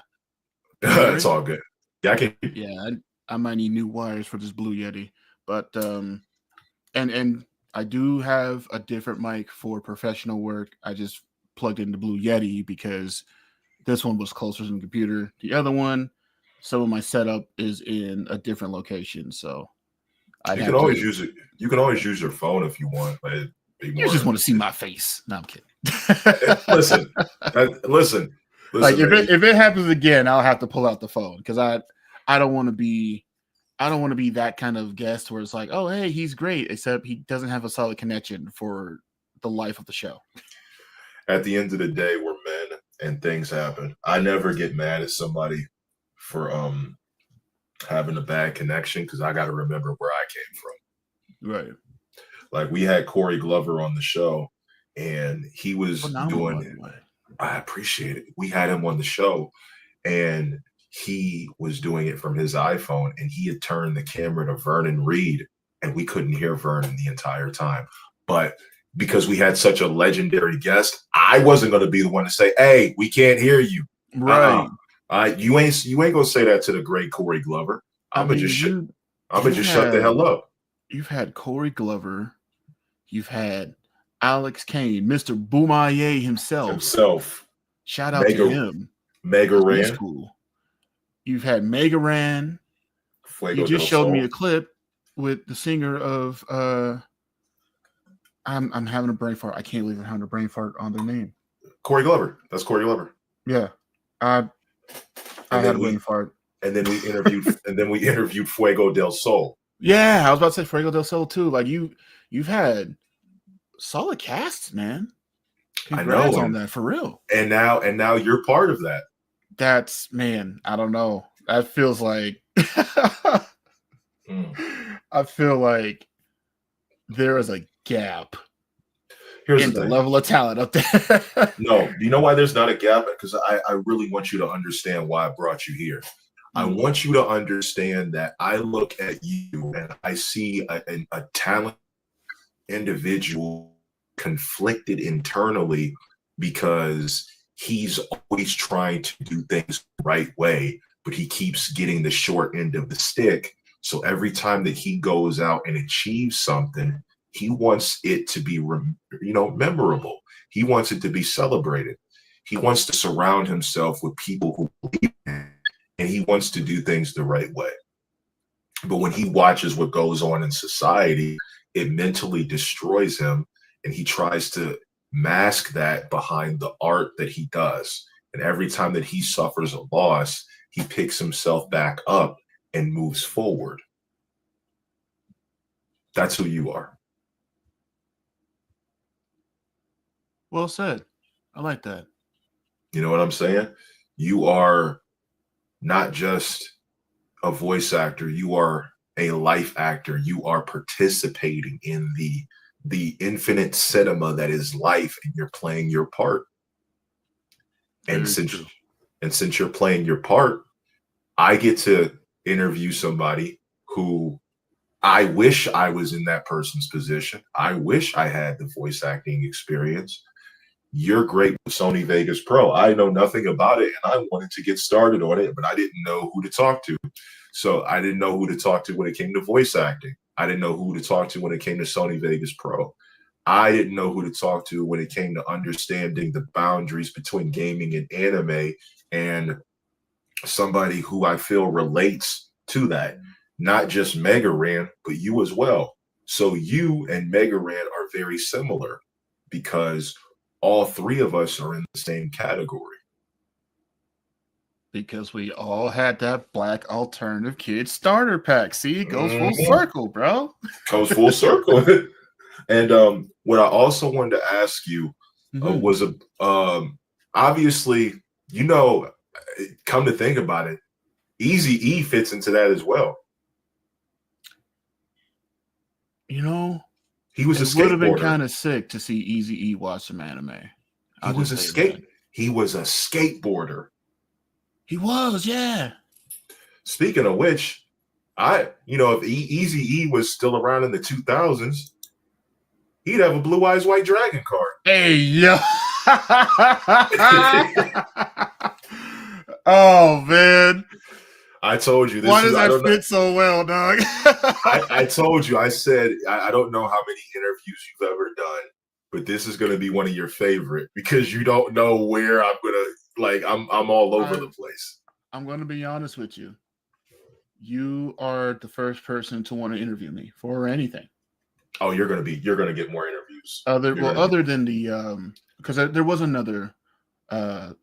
It's all good. Yeah, I can. Yeah, I might need new wires for this Blue Yeti, but and I do have a different mic for professional work. I just plugged in the Blue Yeti because this one was closer to the computer. The other one, some of my setup is in a different location, so You can always use it. You can always use your phone if you want, but it'd be more. You just want to see my face. No, I'm kidding. listen. Like if it happens again, I'll have to pull out the phone because I don't want to be that kind of guest where it's like, oh hey, he's great, except he doesn't have a solid connection for the life of the show. At the end of the day, we're men and things happen. I never get mad at somebody for having a bad connection because I got to remember where I came from. Right. Like we had Corey Glover on the show, and he was doing it. I appreciate it. We had him on the show, and he was doing it from his iPhone, and he had turned the camera to Vernon Reed, and we couldn't hear Vernon the entire time. But because we had such a legendary guest, I wasn't going to be the one to say, "Hey, we can't hear you." Right. You ain't gonna say that to the great Corey Glover. I'm gonna just shut the hell up. You've had Corey Glover, you've had Alex Kane, Mr. Boomaye himself. Shout out to him. Mega Ran. Cool. You've had Mega Ran. You just showed me a clip with the singer of I'm having a brain fart. I can't believe I'm having a brain fart on their name. Corey Glover. That's Corey Glover. Yeah. I had a brain fart. And then we interviewed Fuego del Sol. Yeah, I was about to say Fuego del Sol too. Like you've had solid casts, man. Congrats on that, for real. And now you're part of that. That's, man, I don't know. That feels like I feel like there is a gap in the level of talent up there. No, you know why there's not a gap? Because I really want you to understand why I brought you here. I want you to understand that I look at you and I see a talented individual conflicted internally because he's always trying to do things the right way, but he keeps getting the short end of the stick. So every time that he goes out and achieves something, he wants it to be, memorable. He wants it to be celebrated. He wants to surround himself with people who believe in him, and he wants to do things the right way. But when he watches what goes on in society, it mentally destroys him, and he tries to mask that behind the art that he does. And every time that he suffers a loss, he picks himself back up and moves forward. That's who you are. Well said. I like that. You know what I'm saying? You are not just a voice actor. You are a life actor. You are participating in the infinite cinema that is life, and you're playing your part. And since you're playing your part, I get to interview somebody who I wish I was in that person's position. I wish I had the voice acting experience. You're great with Sony Vegas Pro. I know nothing about it, and I wanted to get started on it, but I didn't know who to talk to. So I didn't know who to talk to when it came to voice acting. I didn't know who to talk to when it came to Sony Vegas Pro. I didn't know who to talk to when it came to understanding the boundaries between gaming and anime, and somebody who I feel relates to that. Not just Mega Ran, but you as well. So you and Mega Ran are very similar because all three of us are in the same category. Because we all had that Black Alternative Kid starter pack. See, it goes full circle, bro. Goes full circle. And what I also wanted to ask you was obviously, come to think about it, Easy E fits into that as well. You know, He was a it would have been skateboarder. kind of sick to see Easy E watch some anime. He was a skateboarder. He was, yeah. Speaking of which, if Easy E was still around in the 2000s, he'd have a Blue Eyes White Dragon card. Hey, yo. Oh, man. I told you this. Why does that fit so well, dog? I told you. I said I don't know how many interviews you've ever done, but this is going to be one of your favorite because you don't know where I'm gonna I'm all over the place. I'm going to be honest with you. You are the first person to want to interview me for anything. Oh, you're gonna get more interviews. Other than the because there was another time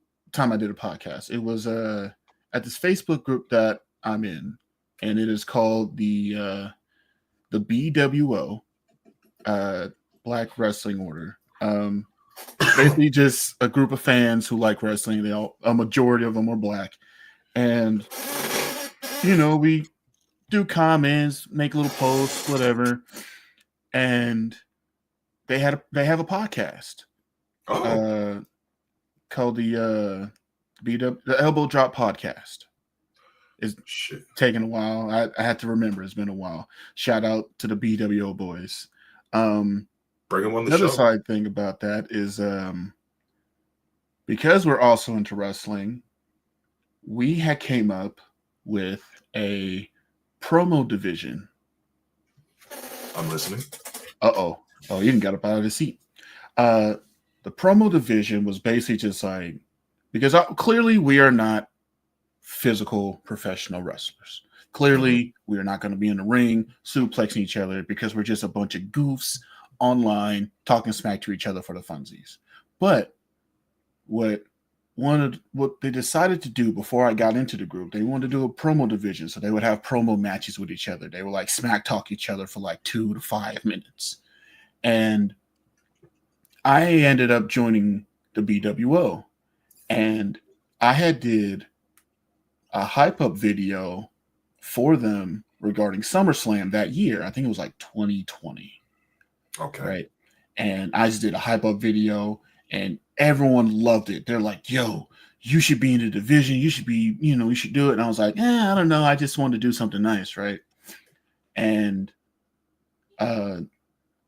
I did a podcast. It was at this Facebook group that I'm in, and it is called the BWO, Black Wrestling Order. Basically just a group of fans who like wrestling. A majority of them are black, and we do comments, make little posts, whatever. And they have a podcast called the Elbow Drop Podcast. It's taking a while. I had to remember. It's been a while. Shout out to the BWO boys. Bring them on the show. Another side thing about that is because we're also into wrestling, we had came up with a promo division. I'm listening. Oh, you even got up out of his seat. The promo division was basically just like, because clearly we are not physical professional wrestlers. Clearly we are not going to be in the ring suplexing each other because we're just a bunch of goofs online talking smack to each other for the funsies. But what they decided to do before I got into the group, they wanted to do a promo division, so they would have promo matches with each other. They would like smack talk each other for like 2 to 5 minutes. And I ended up joining the BWO, and I had did a hype up video for them regarding SummerSlam that year. I think it was like 2020. Okay. Right. And I just did a hype up video, and everyone loved it. They're like, yo, you should be in the division. You should be, you should do it. And I was like, I don't know. I just wanted to do something nice. Right. And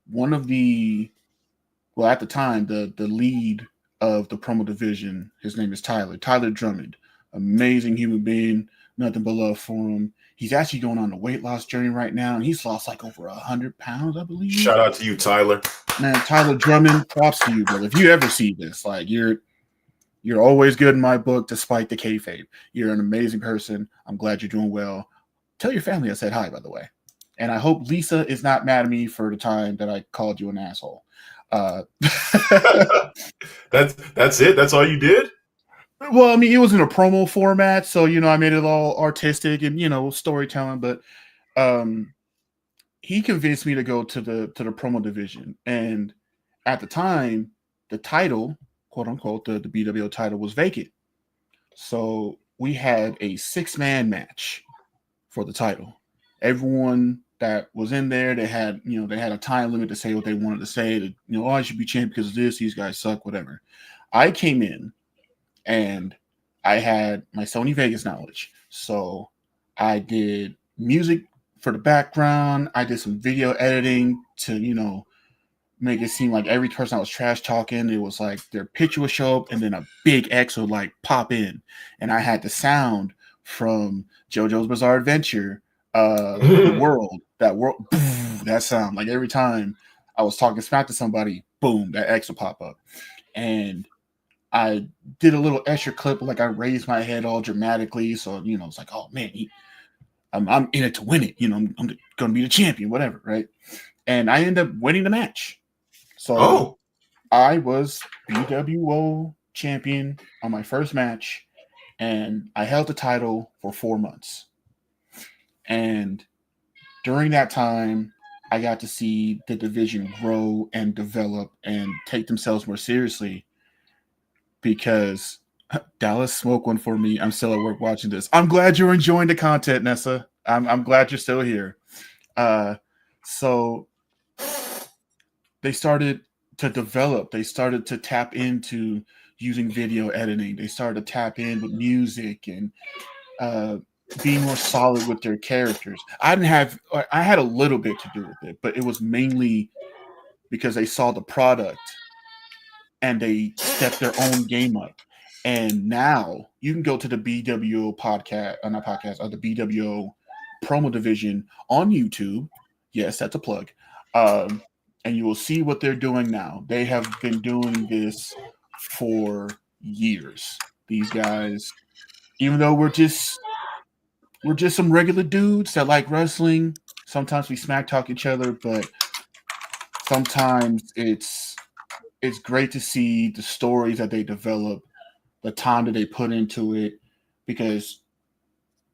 one of at the time, the lead of the promo division, his name is Tyler Drummond, amazing human being, nothing but love for him. He's actually going on a weight loss journey right now, and he's lost like over 100 pounds, I believe. Shout out to you, Tyler. Man, Tyler Drummond, props to you, brother. If you ever see this, like you're always good in my book, despite the kayfabe. You're an amazing person. I'm glad you're doing well. Tell your family I said hi, by the way. And I hope Lisa is not mad at me for the time that I called you an asshole. That's it. That's all you did. Well, I mean, it was in a promo format, so I made it all artistic and storytelling. But he convinced me to go to the promo division, and at the time, the title, quote unquote, the BWO title was vacant. So we had a 6-man match for the title. Everyone that was in there, they had a time limit to say what they wanted to say. That, I should be champion because of this. These guys suck, whatever. I came in, and I had my Sony Vegas knowledge. So I did music for the background. I did some video editing to, make it seem like every person I was trash talking, it was like their picture would show up and then a big X would like pop in. And I had the sound from JoJo's Bizarre Adventure, the world, that sound. Like every time I was talking smack to somebody, boom, that X would pop up. And I did a little extra clip, like I raised my head all dramatically. So, it's like, oh man, I'm in it to win it. I'm going to be the champion, whatever. Right. And I ended up winning the match. So I was BWO champion on my first match, and I held the title for 4 months. And during that time, I got to see the division grow and develop and take themselves more seriously because Dallas smoked one for me. I'm still at work watching this. I'm glad you're enjoying the content, Nessa. I'm glad you're still here. So they started to develop. They started to tap into using video editing. They started to tap in with music and being more solid with their characters. I had a little bit to do with it, but it was mainly because they saw the product and they stepped their own game up. And now you can go to the BWO podcast, not podcast, or the BWO promo division on YouTube. Yes, that's a plug. And you will see what they're doing now. They have been doing this for years. These guys, even though we're just some regular dudes that like wrestling, sometimes we smack talk each other, but sometimes it's great to see the stories that they develop, the time that they put into it, because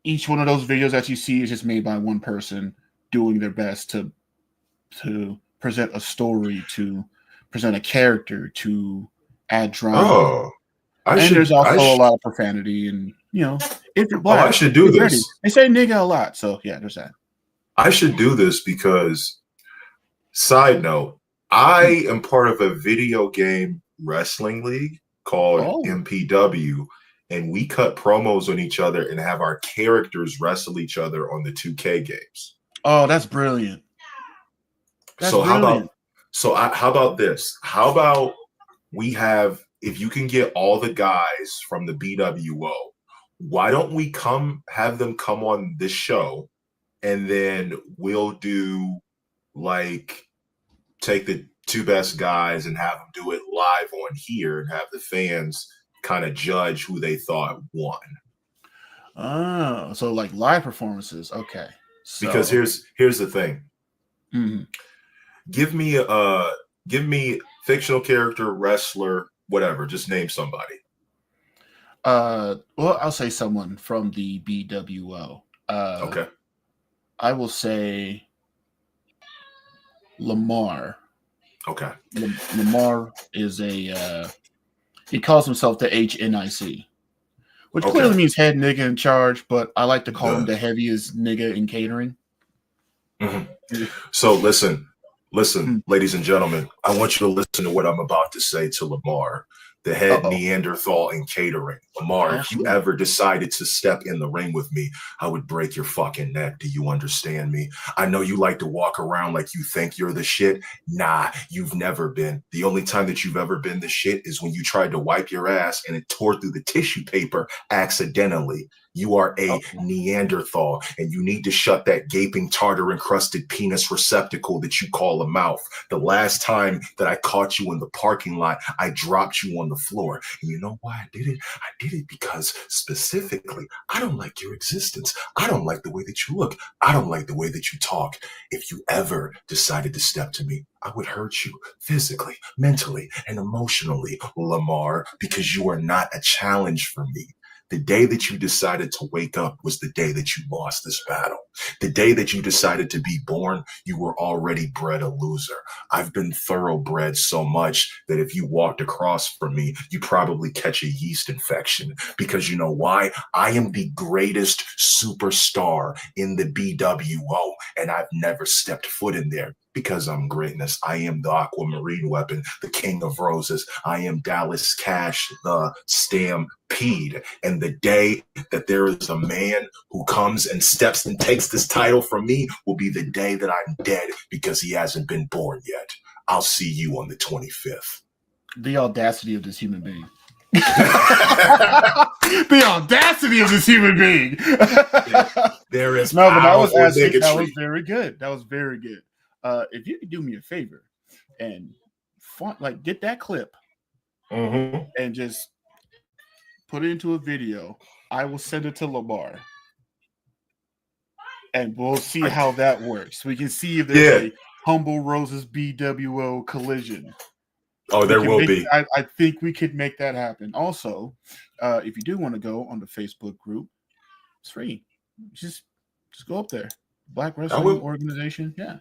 each one of those videos that you see is just made by one person doing their best to present a story, to present a character, to add drama. Oh, There's also a lot of profanity, and if you're black, I should do this. Ready. They say nigga a lot, so yeah, there's that. I should do this because, side note, I am part of a video game wrestling league called MPW, and we cut promos on each other and have our characters wrestle each other on the 2K games. Oh, that's brilliant. How about this? How about we have, if you can get all the guys from the BWO, why don't we have them come on this show, and then we'll do take the two best guys and have them do it live on here and have the fans kind of judge who they thought won. Oh, so like live performances. Okay. Because here's the thing. Mm-hmm. Give me fictional character, wrestler, whatever. Just name somebody. Well, I'll say someone from the BWO. Okay. I will say Lamar. Okay. Lamar is he calls himself the HNIC, which clearly means head nigga in charge, but I like to call him the heaviest nigga in catering. Mm-hmm. So listen, ladies and gentlemen, I want you to listen to what I'm about to say to Lamar, the head Neanderthal in catering. Lamar, if you ever decided to step in the ring with me, I would break your fucking neck. Do you understand me? I know you like to walk around like you think you're the shit. Nah, you've never been. The only time that you've ever been the shit is when you tried to wipe your ass and it tore through the tissue paper accidentally. You are a Neanderthal, and you need to shut that gaping tartar-encrusted penis receptacle that you call a mouth. The last time that I caught you in the parking lot, I dropped you on the floor. And you know why I did it? I did it because, specifically, I don't like your existence. I don't like the way that you look. I don't like the way that you talk. If you ever decided to step to me, I would hurt you physically, mentally, and emotionally, Lamar, because you are not a challenge for me. The day that you decided to wake up was the day that you lost this battle. The day that you decided to be born, you were already bred a loser. I've been thoroughbred so much that if you walked across from me, you probably catch a yeast infection. Because you know why? I am the greatest superstar in the BWO, and I've never stepped foot in there. Because I'm greatness. I am the aquamarine weapon, the king of roses. I am Dallas Cash, the Stampede. And the day that there is a man who comes and steps and takes this title from me will be the day that I'm dead because he hasn't been born yet. I'll see you on the 25th. The audacity of this human being. The audacity of this human being. There is no, but that was very good. That was very good. If you could do me a favor and get that clip and just put it into a video, I will send it to Lamar and we'll see how that works. We can see if there's a Humble Roses BWO collision. Oh, there will be. I think we could make that happen. Also, if you do want to go on the Facebook group, it's free. Just go up there. Black Wrestling Organization. Yeah.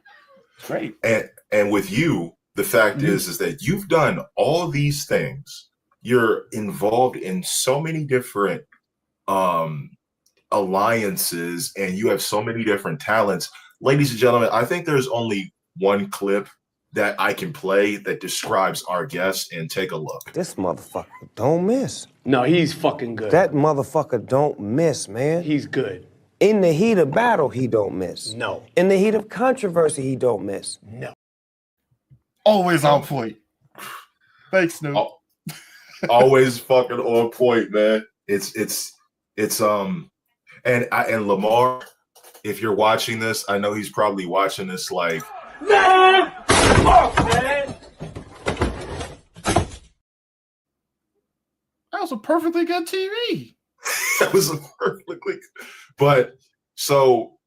Great. And with you, the fact is that you've done all these things. You're involved in so many different alliances, and you have so many different talents. Ladies and gentlemen, I think there's only one clip that I can play that describes our guest, and take a look. This motherfucker don't miss. No, he's fucking good. That motherfucker don't miss, man. He's good. In the heat of battle, he don't miss. No. In the heat of controversy, he don't miss. No. Always on point. Thanks, Snoop. Always fucking on point, man. It's and Lamar, if you're watching this, I know he's probably watching this like, Man! Fuck, man! That was a perfectly good TV. that was a perfectly. But so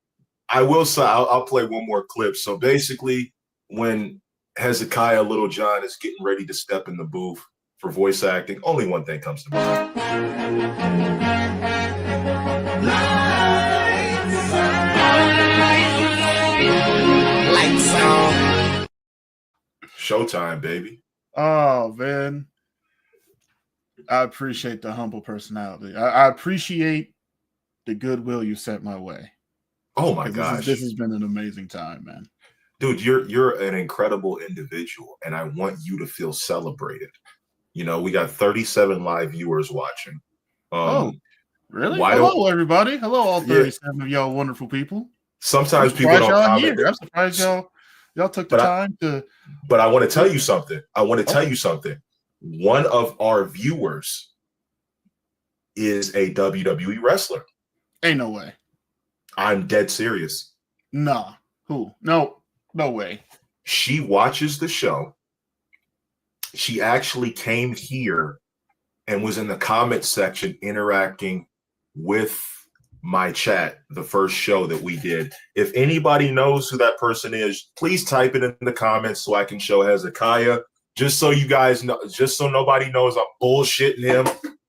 I will say, I'll play one more clip. So basically, when Hezekiah Littlejohn is getting ready to step in the booth for voice acting, only one thing comes to mind. Lights on. Showtime, baby. Oh, man. I appreciate the humble personality. I appreciate the goodwill you sent my way. Oh my gosh. This has been an amazing time, man. Dude, you're an incredible individual, and I want you to feel celebrated. You know, we got 37 live viewers watching. Really? Why Hello, everybody. Hello, all 37 of y'all wonderful people. Sometimes people don't comment. I'm surprised y'all took the time to. But I want to tell you something. Tell you something. One of our viewers is a WWE wrestler. Ain't no way. I'm dead serious. Nah. Who? No way. She watches the show. She actually came here and was in the comment section interacting with my chat the first show that we did. If anybody knows who that person is, please type it in the comments so I can show Hezekiah. Just so you guys know, just so nobody knows I'm bullshitting him.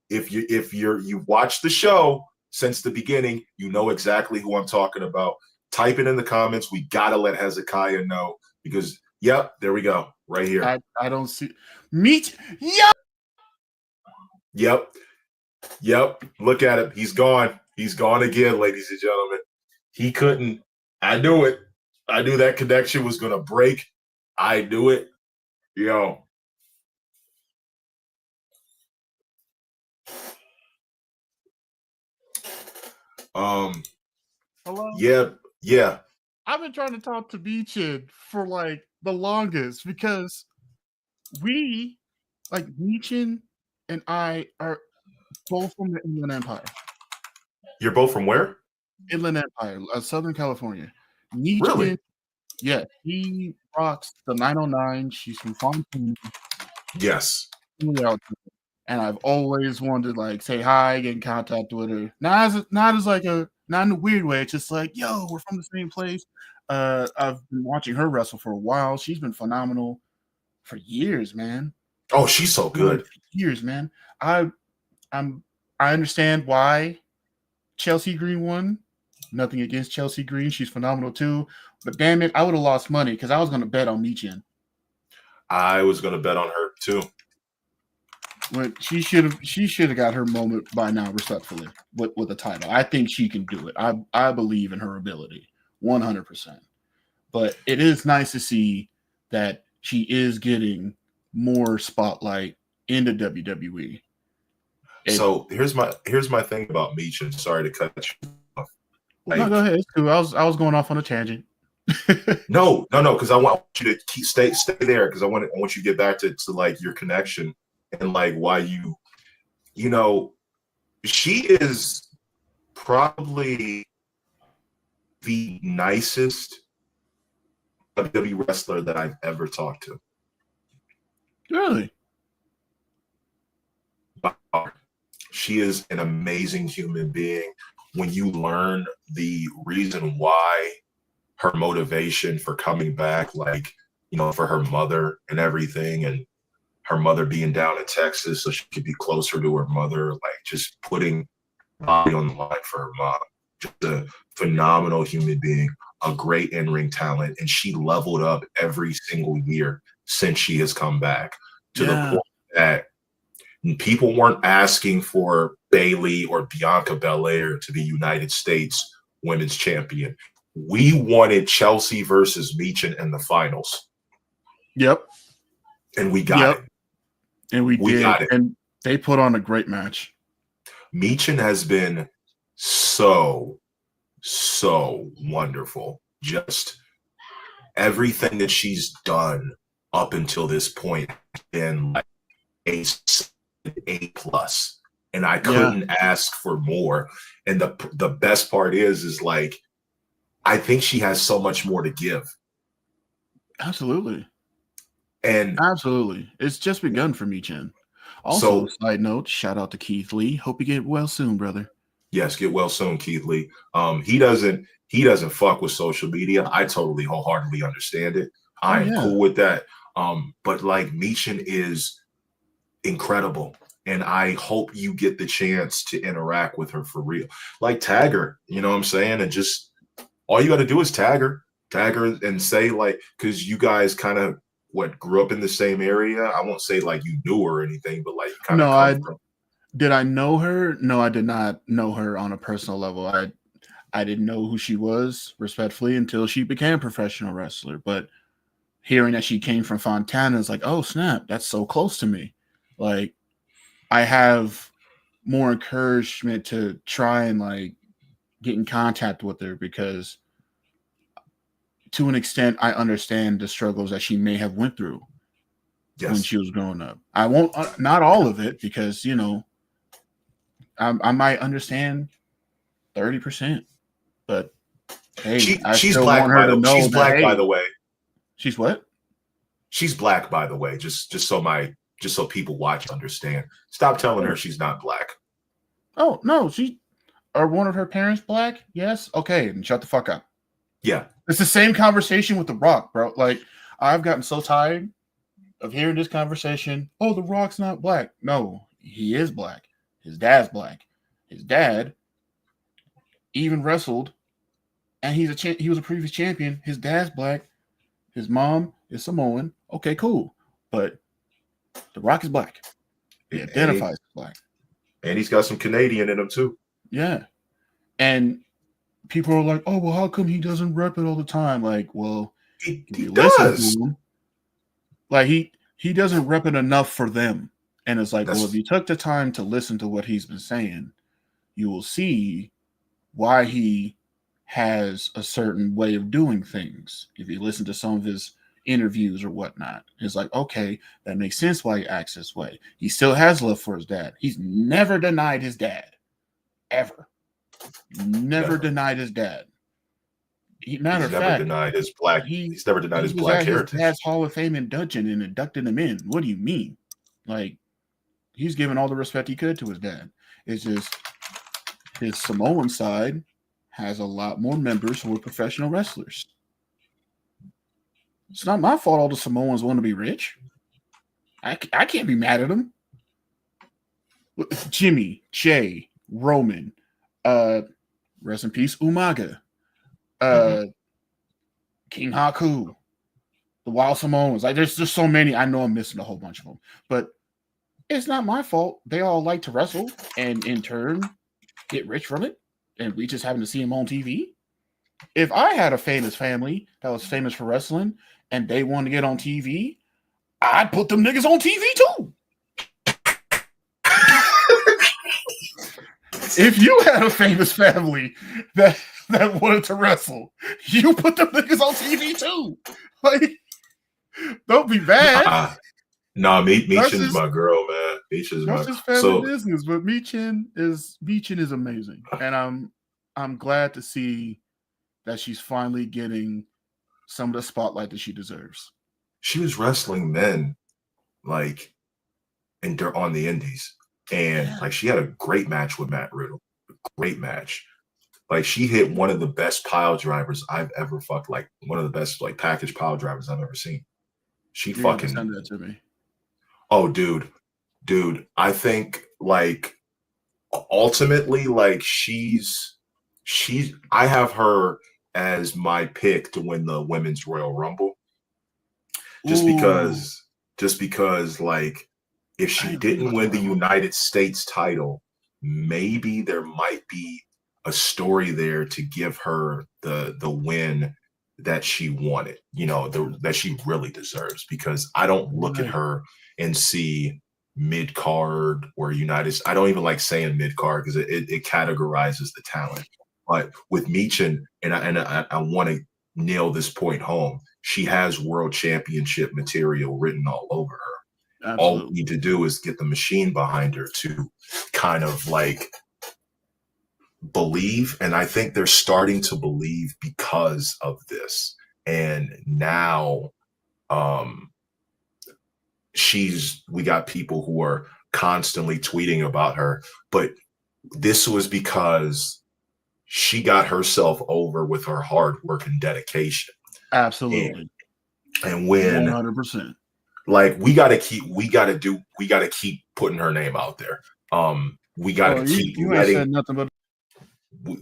If you've watched the show since the beginning, you know exactly who I'm talking about. Type it in the comments. We gotta let Hezekiah know, because yep, there we go, right here. I don't see meat. Yep. Look at him. He's gone. He's gone again, ladies and gentlemen. He couldn't. I knew it. I knew that connection was gonna break. I knew it. Yo. Hello? Yeah. I've been trying to talk to Meechin for like the longest, because Meechin and I are both from the Inland Empire. You're both from where? Inland Empire, Southern California. Meechin, really? Yeah, he rocks the 909. She's from Fontaine. Yes. And I've always wanted to like say hi, get in contact with her. Not in a weird way. It's just like, yo, we're from the same place. I've been watching her wrestle for a while. She's been phenomenal for years, man. Oh, she's so good. For years, man. I understand why Chelsea Green won. Nothing against Chelsea Green. She's phenomenal too. But damn it, I would have lost money because I was going to bet on Meechin. I was going to bet on her too. When she should have got her moment by now, respectfully, with the title. I think she can do it. I believe in her ability 100%. But it is nice to see that she is getting more spotlight in the WWE. So here's my thing about Meechin. Sorry to cut you off. No, go ahead. It's cool. I was going off on a tangent. No, because I want you to stay there, because I want you to get back to like your connection and like why you know, she is probably the nicest WWE wrestler that I've ever talked to. Really? She is an amazing human being. When you learn the reason why, her motivation for coming back, like, you know, for her mother and everything, and her mother being down in Texas so she could be closer to her mother, like just putting body on the line for her mom. Just a phenomenal human being. a great in-ring talent, and she leveled up every single year since she has come back to the point that people weren't asking for Bayley or Bianca Belair to be United States Women's Champion. We wanted Chelsea versus Michin in the finals. Yep. And we got it. And we did. Got it. And they put on a great match. Michin has been so wonderful. Just everything that she's done up until this point been like A plus, and I couldn't ask for more. And the best part is like, I think she has so much more to give. Absolutely. And absolutely, it's just begun for Michin. Also, side note, shout out to Keith Lee. Hope you get well soon, brother. Yes, get well soon, Keith Lee. He doesn't fuck with social media. I totally wholeheartedly understand it. I am cool with that. But like, Michin is incredible, and I hope you get the chance to interact with her for real. Like, tag her, you know what I'm saying? And just all you got to do is tag her and say, like, because you guys kind of grew up in the same area. I won't say like you knew her or anything, but like kind of did I know her? No, I did not know her on a personal level. I didn't know who she was, respectfully, until she became a professional wrestler. But hearing that she came from Fontana is like, oh snap, that's so close to me. Like, I have more encouragement to try and like get in contact with her, because to an extent I understand the struggles that she may have went through when she was growing up. I won't, not all of it, because, you know, I might understand 30%, but hey, she's black, by the way. She's black, by the way. She's what? She's black, by the way. Just so people watch understand. Stop telling her she's not black. Oh no, are one of her parents black? Yes. Okay, and shut the fuck up. Yeah, it's the same conversation with The Rock, bro. Like, I've gotten so tired of hearing this conversation. Oh, The Rock's not black. No, he is black. His dad's black. His dad even wrestled, and he was a previous champion. His dad's black. His mom is Samoan. Okay, cool. But The Rock is black. He identifies as black. And he's got some Canadian in him too. Yeah. And people are like, oh, well, how come he doesn't rep it all the time? Like, well, he does. Like, he doesn't rep it enough for them. And it's like, well, if you took the time to listen to what he's been saying, you will see why he has a certain way of doing things. If you listen to some of his interviews or whatnot, it's like, okay, that makes sense why he acts this way. He still has love for his dad. He's never denied his dad, ever. Never denied his dad. He's never denied his black. He's never denied his black heritage. His dad's Hall of Fame induction and inducted him in. What do you mean? Like, he's given all the respect he could to his dad. It's just his Samoan side has a lot more members who are professional wrestlers. It's not my fault all the Samoans want to be rich. I can't be mad at them. Jimmy, Jay, Roman, rest in peace, Umaga, King Haku, the Wild Samoans. Like, there's just so many. I know I'm missing a whole bunch of them, but it's not my fault. They all like to wrestle and in turn get rich from it, and we just happen to see them on TV. If I had a famous family that was famous for wrestling and they wanted to get on TV, I'd put them niggas on TV too. If you had a famous family that wanted to wrestle, you put them niggas on TV too. Like, don't be bad. Nah, Michin's my girl, man. Michin's my family business, but Michin is amazing, and I'm glad to see that she's finally getting some of the spotlight that she deserves. She was wrestling men, like, on the indies, and like, she had a great match with Matt Riddle. A great match. Like, she hit one of the best pile drivers I've ever fucked. Like, one of the best like package pile drivers I've ever seen. She fucking send that to me. Oh, dude, I think like ultimately, like, I have her as my pick to win the Women's Royal Rumble. Just Ooh, because, like, if I she didn't think didn't about win the the Royal Rumble. United States title, maybe there might be a story there to give her the win that she wanted, that she really deserves. Because I don't look at Right. her and see mid card or United. I don't even like saying mid card because it categorizes the talent. But with Michin, and I want to nail this point home. She has world championship material written all over her. All we Absolutely. need to do is get the machine behind her to kind of like believe. And I think they're starting to believe because of this. And now we got people who are constantly tweeting about her, but this was because she got herself over with her hard work and dedication. Absolutely. And when 100%. like we gotta keep putting her name out there. We gotta keep you ain't said nothing but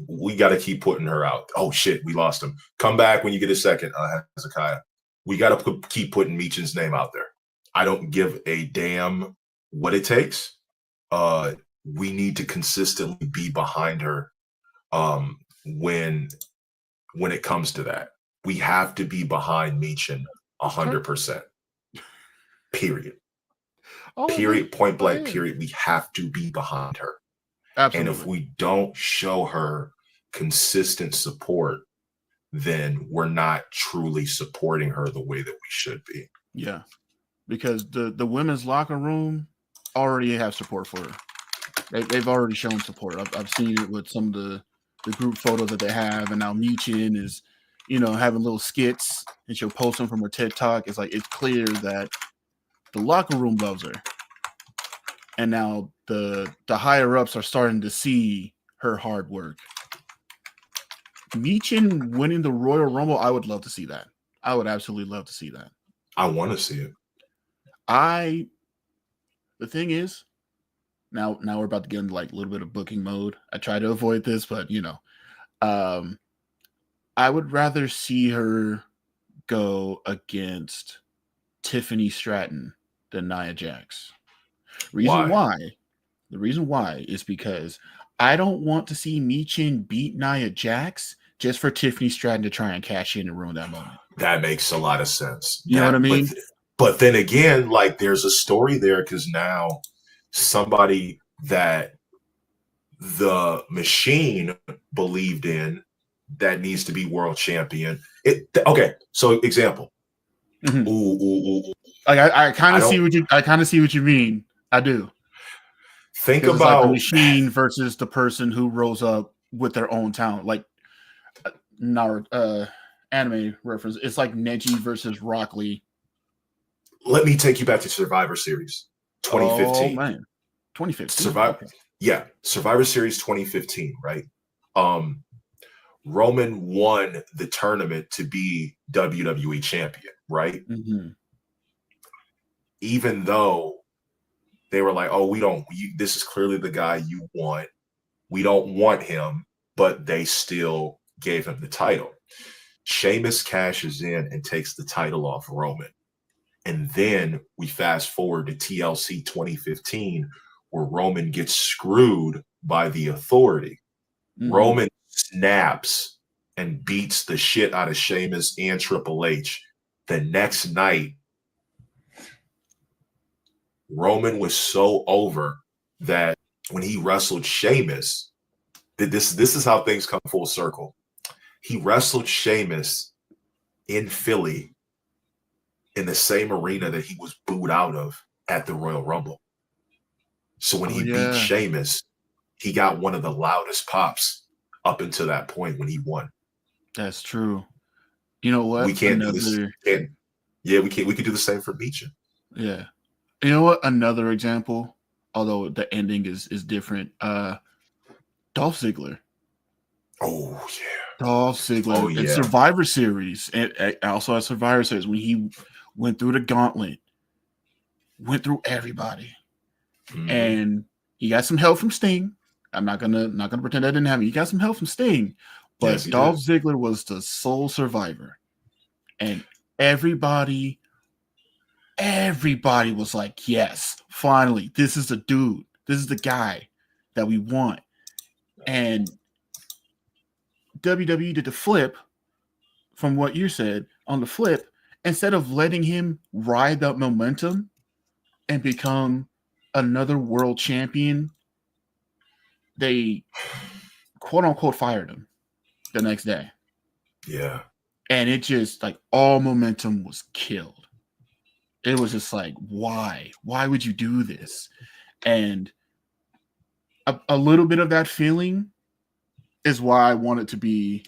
we gotta keep putting her out. Oh shit, we lost him. Come back when you get a second, Hezekiah. We gotta keep putting Michin's name out there. I don't give a damn what it takes. We need to consistently be behind her when it comes to that. We have to be behind Michin 100%. Period. Period. Point blank. Period. We have to be behind her. Absolutely. And if we don't show her consistent support, then we're not truly supporting her the way that we should be. Yeah. Because the women's locker room already have support for her. They've already shown support. I've seen it with some of the group photos that they have, and now Michin is, having little skits, and she'll post them from her TED Talk. It's like it's clear that the locker room loves her, and now the higher ups are starting to see her hard work. Michin winning the Royal Rumble, I would love to see that. I would absolutely love to see that. I want to see it. The thing is, now we're about to get into like a little bit of booking mode. I try to avoid this, but I would rather see her go against Tiffany Stratton than Nia Jax. The reason why is because I don't want to see Michin beat Nia Jax just for Tiffany Stratton to try and cash in and ruin that moment. That makes a lot of sense. You know what I mean? But then again, like there's a story there because now somebody that the machine believed in that needs to be world champion. Okay, so example. Mm-hmm. Ooh. Like I kind of see what you mean. I do. Think about like the machine versus the person who rose up with their own talent, like anime reference. It's like Neji versus Rock Lee. Let me take you back to Survivor Series 2015. Oh man, 2015. Survivor Series 2015, right? Roman won the tournament to be WWE champion, right? Mm-hmm. Even though they were like, oh, this is clearly the guy you want. We don't want him, but they still gave him the title. Sheamus cashes in and takes the title off Roman. And then we fast forward to TLC 2015, where Roman gets screwed by the Authority. Mm-hmm. Roman snaps and beats the shit out of Sheamus and Triple H. The next night, Roman was so over that when he wrestled Sheamus, this is how things come full circle. He wrestled Sheamus in Philly in the same arena that he was booed out of at the Royal Rumble. So when he beat Sheamus, he got one of the loudest pops up until that point when he won. That's true. You know what? We can't do this. We could do the same for Michin. Yeah. You know what? Another example, although the ending is different. Dolph Ziggler. Oh yeah. Dolph Ziggler. Oh, yeah. And Survivor Series. And also at Survivor Series when he went through the gauntlet, went through everybody. Mm-hmm. And he got some help from Sting. I'm not gonna pretend that didn't happen. He got some help from Sting, But Dolph Ziggler was the sole survivor. And everybody was like, yes, finally, this is the dude. This is the guy that we want. And WWE did the flip from what you said on the flip. Instead of letting him ride that momentum and become another world champion, they quote unquote fired him the next day. Yeah. And it just like all momentum was killed. It was just like, why? Why would you do this? And a little bit of that feeling is why I want it to be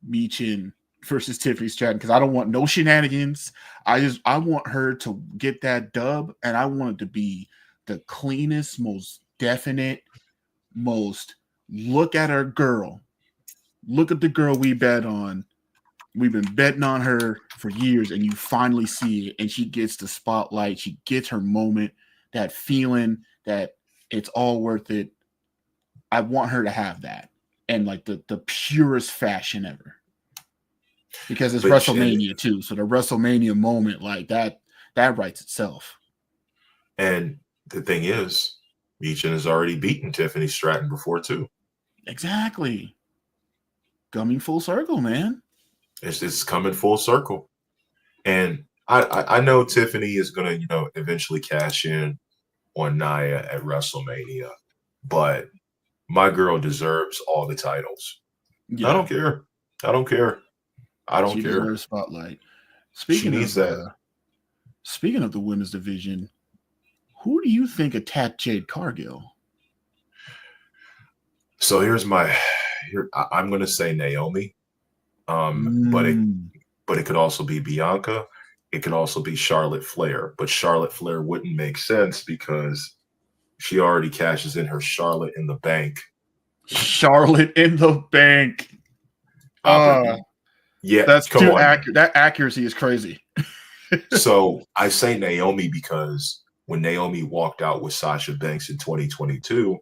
Michin versus Tiffany Stratton, because I don't want no shenanigans. I want her to get that dub, and I want it to be the cleanest, most definite, most look at our girl. Look at the girl we bet on. We've been betting on her for years, and you finally see it, and she gets the spotlight. She gets her moment, that feeling that it's all worth it. I want her to have that, and like the purest fashion ever. Because it's WrestleMania too, so the WrestleMania moment like that writes itself. And the thing is, Michin has already beaten Tiffany Stratton before too. Exactly. Coming full circle, man. It's coming full circle. And I know Tiffany is gonna, eventually cash in on Nia at WrestleMania, but my girl deserves all the titles. Yeah. I don't care. I don't care. She deserves spotlight. Speaking of the women's division, who do you think attacked Jade Cargill? So I'm going to say Naomi, but it could also be Bianca. It could also be Charlotte Flair, but Charlotte Flair wouldn't make sense because she already cashes in her Charlotte in the Bank. Charlotte in the Bank. Yeah, that's too accurate. That accuracy is crazy. So I say Naomi because when Naomi walked out with Sasha Banks in 2022,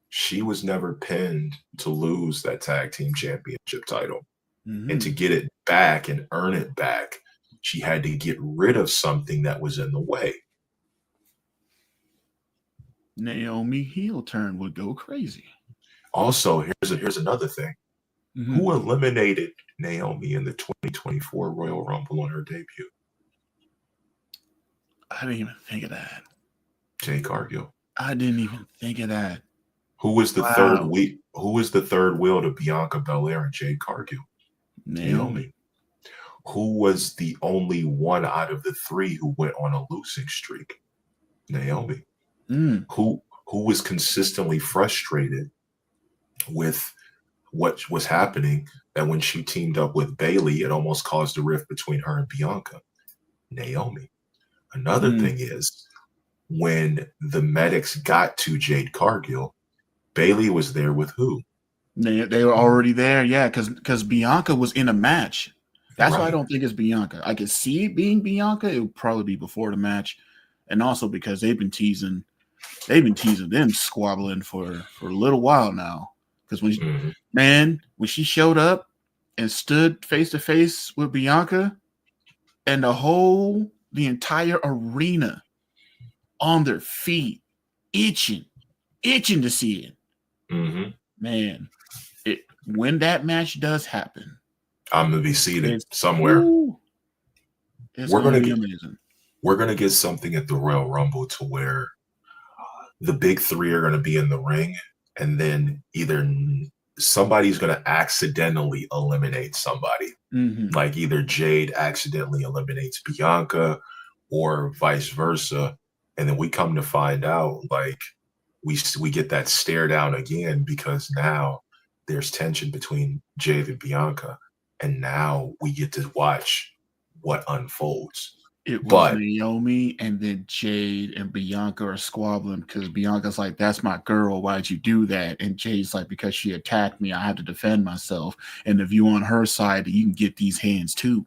she was never pinned to lose that tag team championship title. Mm-hmm. And to get it back and earn it back, she had to get rid of something that was in the way. Naomi heel turn would go crazy. Also, here's another thing. Mm-hmm. Who eliminated Naomi in the 2024 Royal Rumble on her debut? I didn't even think of that. Jade Cargill. I didn't even think of that. Who was the third wheel? Who was the third wheel to Bianca Belair and Jade Cargill? Naomi. Who was the only one out of the three who went on a losing streak? Naomi. Who was consistently frustrated with what was happening, that when she teamed up with Bayley, it almost caused a rift between her and Bianca? Naomi. Another thing is, when the medics got to Jade Cargill, Bayley was there with who? They were already there, yeah, because Bianca was in a match. That's why I don't think it's Bianca. I could see it being Bianca. It would probably be before the match, and also because they've been teasing them squabbling for a little while now. Because when she showed up and stood face to face with Bianca, and the entire arena on their feet, itching to see it. Mm-hmm. Man, when that match does happen, I'm gonna be seated somewhere. We're gonna get amazing. We're gonna get something at the Royal Rumble to where the big three are gonna be in the ring, and then either somebody's gonna accidentally eliminate somebody. Mm-hmm. Like either Jade accidentally eliminates Bianca, or vice versa, and then we come to find out, like we get that stare down again, because now there's tension between Jade and Bianca, and now we get to watch what unfolds. It was Naomi, and then Jade and Bianca are squabbling because Bianca's like, "That's my girl. Why'd you do that?" And Jade's like, "Because she attacked me. I had to defend myself." And if you on her side, you can get these hands too.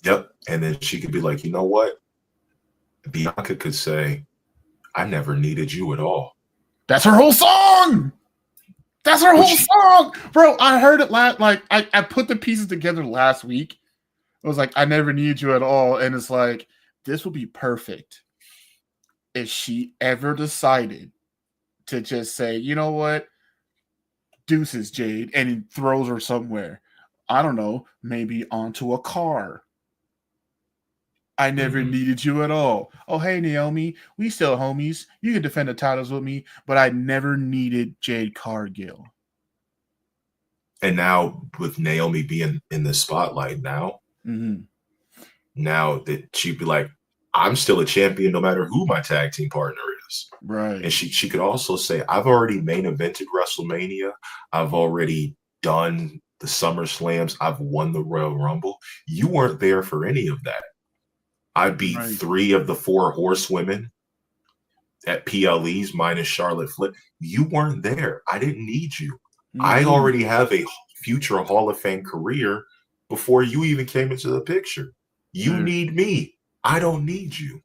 Yep. And then she could be like, "You know what?" Bianca could say, "I never needed you at all." That's her whole song. That's her Which- whole song, bro. I heard it I put the pieces together last week. I was like, I never need you at all, and it's like this would be perfect if she ever decided to just say, you know what, deuces, Jade, and he throws her somewhere. I don't know, maybe onto a car. I never needed you at all. Oh, hey, Naomi, we still homies. You can defend the titles with me, but I never needed Jade Cargill. And now with Naomi being in the spotlight now that she'd be like, I'm still a champion no matter who my tag team partner is. Right. And she could also say, I've already main evented WrestleMania. I've already done the SummerSlams. I've won the Royal Rumble. You weren't there for any of that. I beat 3 of the 4 horsewomen at PLEs minus Charlotte Flair. You weren't there. I didn't need you. I already have a future Hall of Fame career before you even came into the picture. You need me. I don't need you.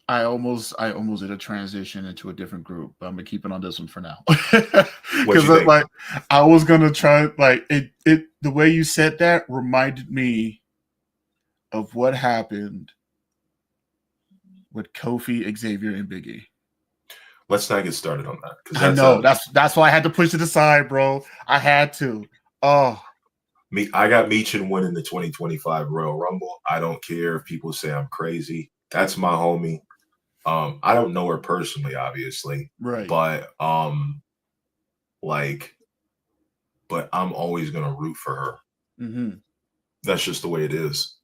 I almost did a transition into a different group, but I'm gonna keep it on this one for now. Because like I was gonna try like it the way you said that reminded me of what happened with Kofi, Xavier, and Big E. Let's not get started on that. I know that's why I had to push it aside, bro. I had to. Oh, I got Meechin winning the 2025 Royal Rumble. I don't care if people say I'm crazy. That's my homie. I don't know her personally, obviously, right? But but I'm always gonna root for her. That's just the way it is.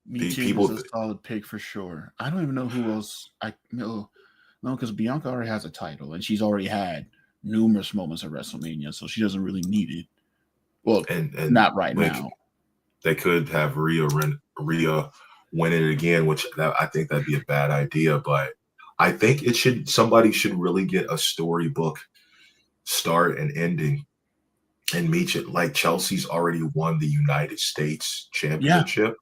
Meechin is a solid pick for sure. I don't even know who else. No, because Bianca already has a title, and she's already had numerous moments at WrestleMania, so she doesn't really need it. Well, and not right now. They could have Rhea win it again, which I think that'd be a bad idea. But I think somebody should really get a storybook start and ending. And Meechin, like Chelsea's already won the United States Championship,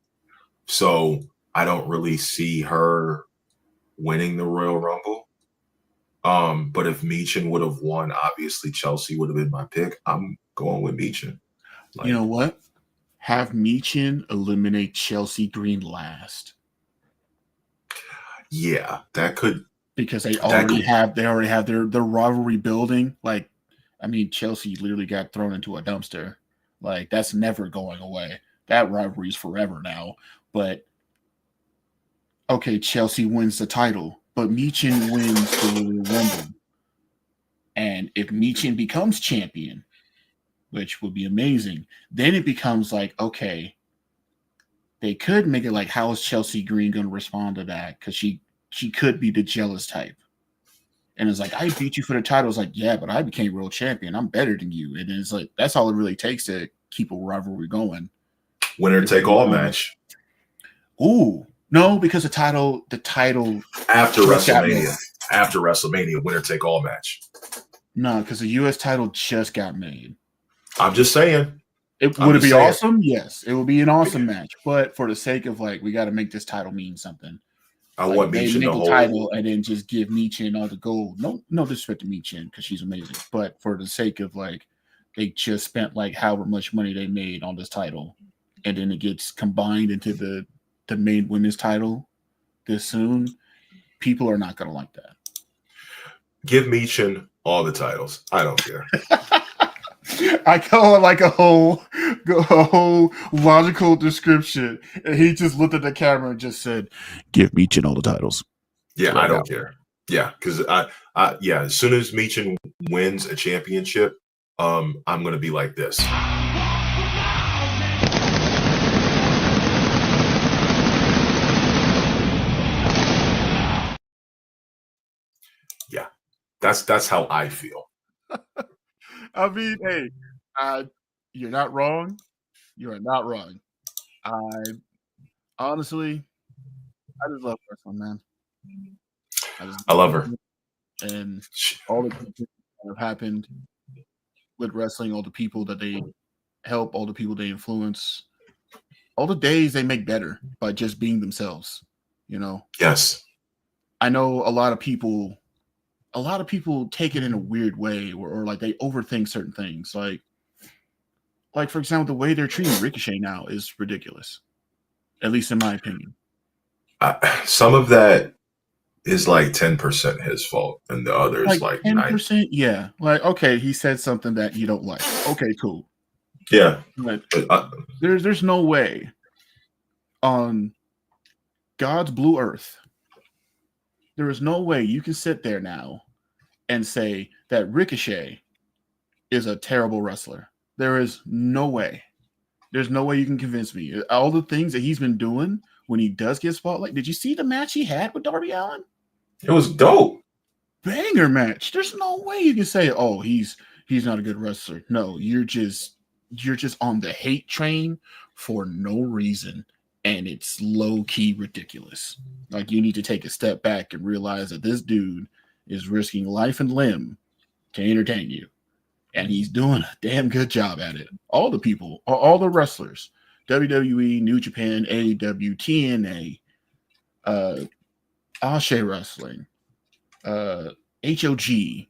so I don't really see her winning the Royal Rumble. But if Meechin would have won, obviously Chelsea would have been my pick. I'm going with Meechin. You know what? Have Meechin eliminate Chelsea Green last. Yeah, that could, because they already have their rivalry building. Like, I mean, Chelsea literally got thrown into a dumpster. Like, that's never going away. That rivalry is forever now. But okay, Chelsea wins the title, but Meechin wins the Rumble. And if Meechin becomes champion, which would be amazing, then it becomes like, okay, they could make it like, how is Chelsea Green going to respond to that? Because she could be the jealous type. And it's like, I beat you for the title. It's like, yeah, but I became world champion. I'm better than you. And it's like, that's all it really takes to keep a rivalry going. Winner take all match. Ooh, no, because the title after WrestleMania, winner take all match. No, because the U.S. title just got made. I'm just saying. Would it be awesome? Yes, it would be an awesome match. But for the sake of like, we got to make this title mean something. I want Meechin to hold title and then just give Meechin all the gold. No disrespect to Meechin because she's amazing. But for the sake of like, they just spent like however much money they made on this title, and then it gets combined into the main women's title this soon. People are not going to like that. Give Meechin all the titles. I don't care. I call it like a whole logical description. And he just looked at the camera and just said, give Meechin all the titles. Yeah, right I don't care. Yeah, because as soon as Meechin wins a championship, I'm going to be like this. Yeah, that's how I feel. I mean, hey, you're not wrong. You are not wrong. Honestly, I just love wrestling, man. I love her. And all the things that have happened with wrestling, all the people that they help, all the people they influence, all the days they make better by just being themselves, you know? Yes. I know a lot of people a lot of people take it in a weird way, or like they overthink certain things. Like for example, the way they're treating Ricochet now is ridiculous, at least in my opinion. Some of that is like 10% his fault, and the others Like like 10%, yeah. Like, okay, he said something that you don't like. Okay, cool. yeah. But But there's no way on God's blue earth, there is no way you can sit there now and say that Ricochet is a terrible wrestler. There is no way. There's no way you can convince me. All the things that he's been doing when he does get spotlight. Did you see the match he had with Darby Allin? it was dope. Banger match. There's no way you can say, "Oh, he's not a good wrestler." No, you're just on the hate train for no reason, and it's low key ridiculous. Like, you need to take a step back and realize that this dude is risking life and limb to entertain you, and he's doing a damn good job at it. All the people, all the wrestlers, WWE, New Japan, AEW, TNA, Ashe Wrestling, HOG,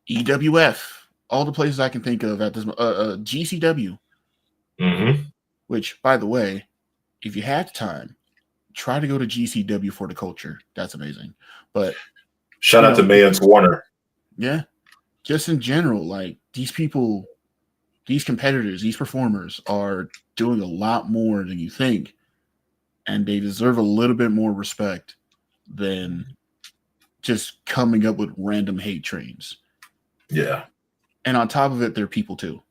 EWF, all the places I can think of at this GCW. Mm-hmm. Which, by the way, if you had time, try to go to GCW for the culture. That's amazing. But Shout out to Mayans Warner. yeah, just in general, like these people, these competitors, these performers are doing a lot more than you think, and they deserve a little bit more respect than just coming up with random hate trains. Yeah. And on top of it, they're people too.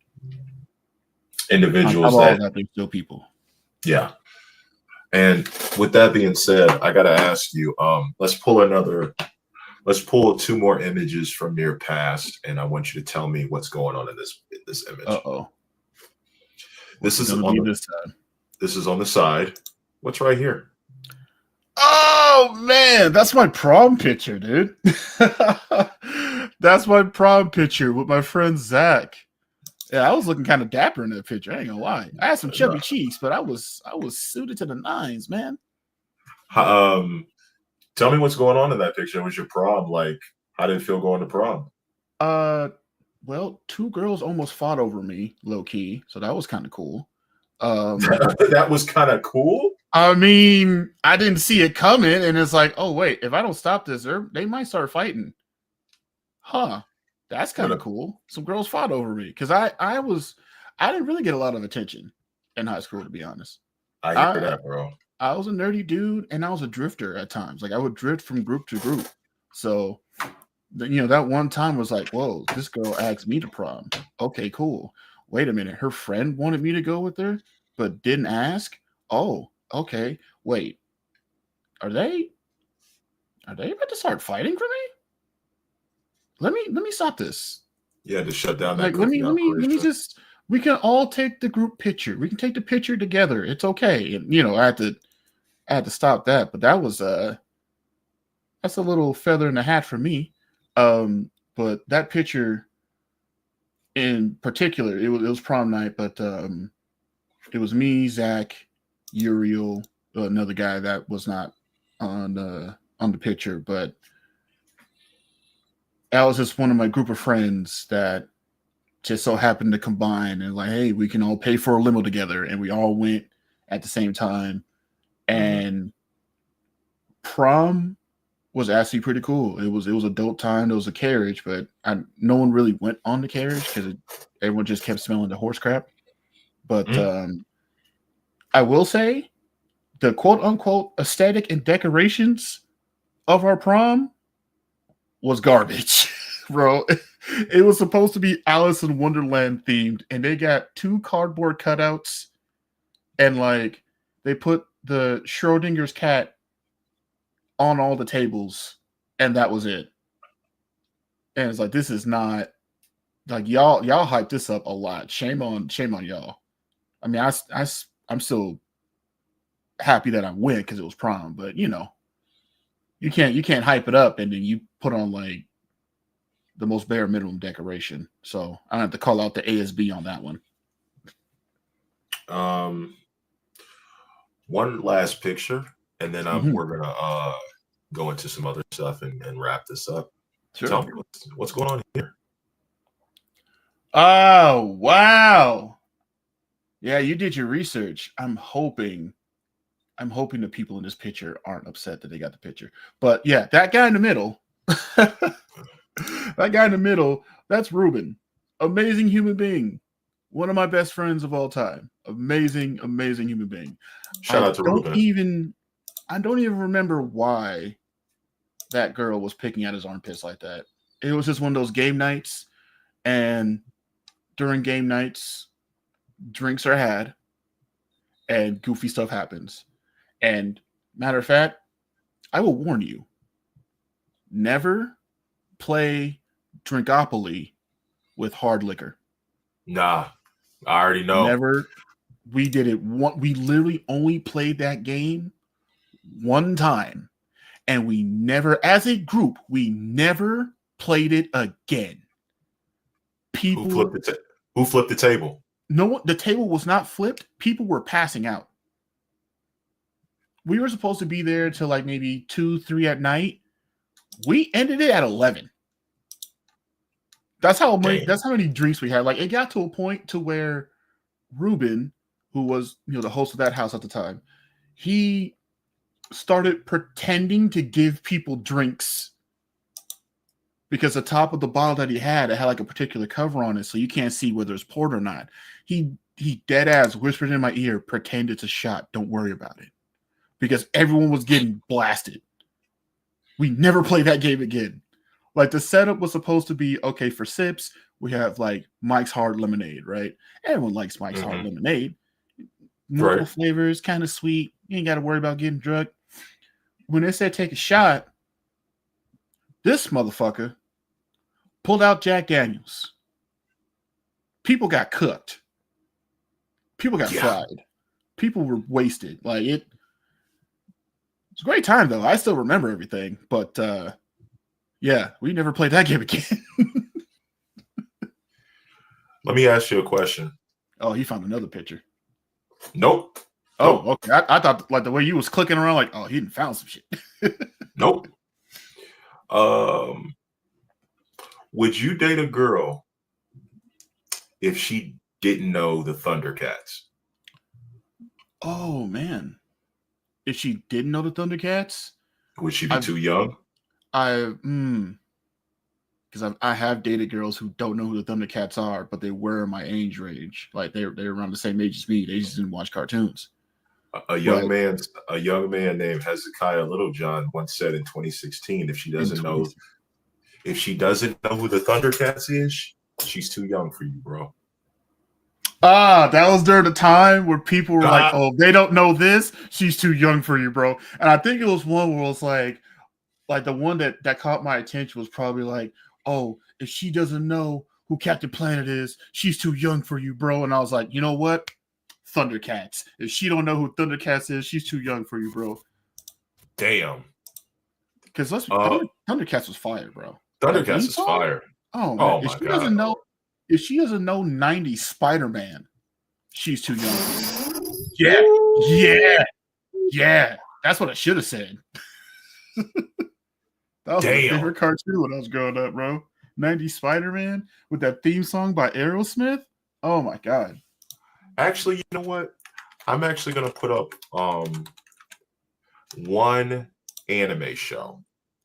Individuals on top of all that, they're still people. Yeah. And with that being said, I gotta ask you, let's pull two more images from your past, and I want you to tell me what's going on in this image. Uh-oh. This is This is on the side. What's right here? Oh man, that's my prom picture, dude. That's my prom picture with my friend Zach. Yeah, I was looking kind of dapper in that picture. I ain't gonna lie. I had some chubby cheeks, but I was suited to the nines, man. Tell me what's going on in that picture. Was your prom like? How did it feel going to prom? Well, two girls almost fought over me, low key, so that was kind of cool. That was kind of cool. I mean, I didn't see it coming, and it's like, oh wait, if I don't stop this, they might start fighting. Huh? That's kind of cool. Some girls fought over me because I didn't really get a lot of attention in high school, to be honest. I hear that, bro. I was a nerdy dude, and I was a drifter at times. Like, I would drift from group to group. So, that one time was like, whoa, this girl asked me to prom. Okay, cool. Wait a minute. Her friend wanted me to go with her, but didn't ask? Oh, okay. Wait. Are they about to start fighting for me? Let me stop this. Yeah, to shut down that. Like, let me just. We can all take the group picture. We can take the picture together. It's okay. And I had to stop that. But that was that's a little feather in the hat for me. But that picture in particular, it was prom night. But it was me, Zach, Uriel, another guy that was not on the picture, but that was just one of my group of friends that just so happened to combine and like, hey, we can all pay for a limo together, and we all went at the same time. And prom was actually pretty cool. It was a dope time. There was a carriage, but no one really went on the carriage because everyone just kept smelling the horse crap. But I will say the quote unquote aesthetic and decorations of our prom was garbage, bro. It was supposed to be Alice in Wonderland themed, and they got 2 cardboard cutouts, and like they put the Schrodinger's cat on all the tables, and that was it. And it's like, this is not like y'all hyped this up a lot. Shame on y'all. I mean, I'm still happy that I went because it was prom, but you can't hype it up and then you put on like the most bare minimum decoration. So I have to call out the ASB on that one. One last picture, and then we're gonna go into some other stuff and wrap this up. Sure. Tell me what's going on here. Oh, wow. Yeah, you did your research. I'm hoping the people in this picture aren't upset that they got the picture. But yeah, that guy in the middle, that's Ruben. Amazing human being. One of my best friends of all time. Amazing, amazing human being. Shout out to Ruben. I don't even remember why that girl was picking at his armpits like that. It was just one of those game nights, and during game nights, drinks are had and goofy stuff happens. And matter of fact, I will warn you, never play Drinkopoly with hard liquor. Nah, I already know. Never. We did it we literally only played that game one time, and we never, as a group, we never played it again. People Who flipped the table? No, the table was not flipped. People were passing out. We were supposed to be there till like maybe 2, 3 at night. We ended it at 11. That's how many drinks we had. Like, it got to a point to where Ruben, who was the host of that house at the time, he started pretending to give people drinks because the top of the bottle that he had, it had like a particular cover on it, so you can't see whether it's poured or not. He dead ass whispered in my ear, "Pretend it's a shot. Don't worry about it," because everyone was getting blasted. We never played that game again. Like, the setup was supposed to be, okay, for sips, we have like Mike's Hard Lemonade, right? Everyone likes Mike's Hard Lemonade. Multiple flavors, kind of sweet. You ain't got to worry about getting drunk. When they said take a shot, this motherfucker pulled out Jack Daniels. People got cooked. People got fried. People were wasted. Like, it's a great time, though. I still remember everything. But, yeah, we never played that game again. Let me ask you a question. Oh, he found another picture. Nope. Oh, okay. I thought, like, the way you was clicking around, like, oh, he didn't found some shit. Nope. Would you date a girl if she didn't know the Thundercats? Oh, man. If she didn't know the Thundercats? Would she be too young? Because I have dated girls who don't know who the Thundercats are, but they were my age range. Like, they're around the same age as me. They just didn't watch cartoons. A young man named Hezekiah Littlejohn once said in 2016, if she doesn't know who the Thundercats is, she's too young for you, bro. That was during the time where people were like, oh, they don't know this, she's too young for you, bro. And I think it was one where it was like the one that caught my attention was probably like, oh, if she doesn't know who Captain Planet is, she's too young for you, bro. And I was like, you know what? Thundercats. If she don't know who Thundercats is, she's too young for you, bro. Damn. Because Thundercats was fire, bro. Thundercats is fire. Oh, man. If she doesn't know 90s Spider-Man, she's too young for you. Yeah. That's what I should have said. That was my favorite cartoon when I was growing up, bro. 90s Spider-Man with that theme song by Aerosmith. Oh my god. Actually, you know what? I'm actually gonna put up one anime show.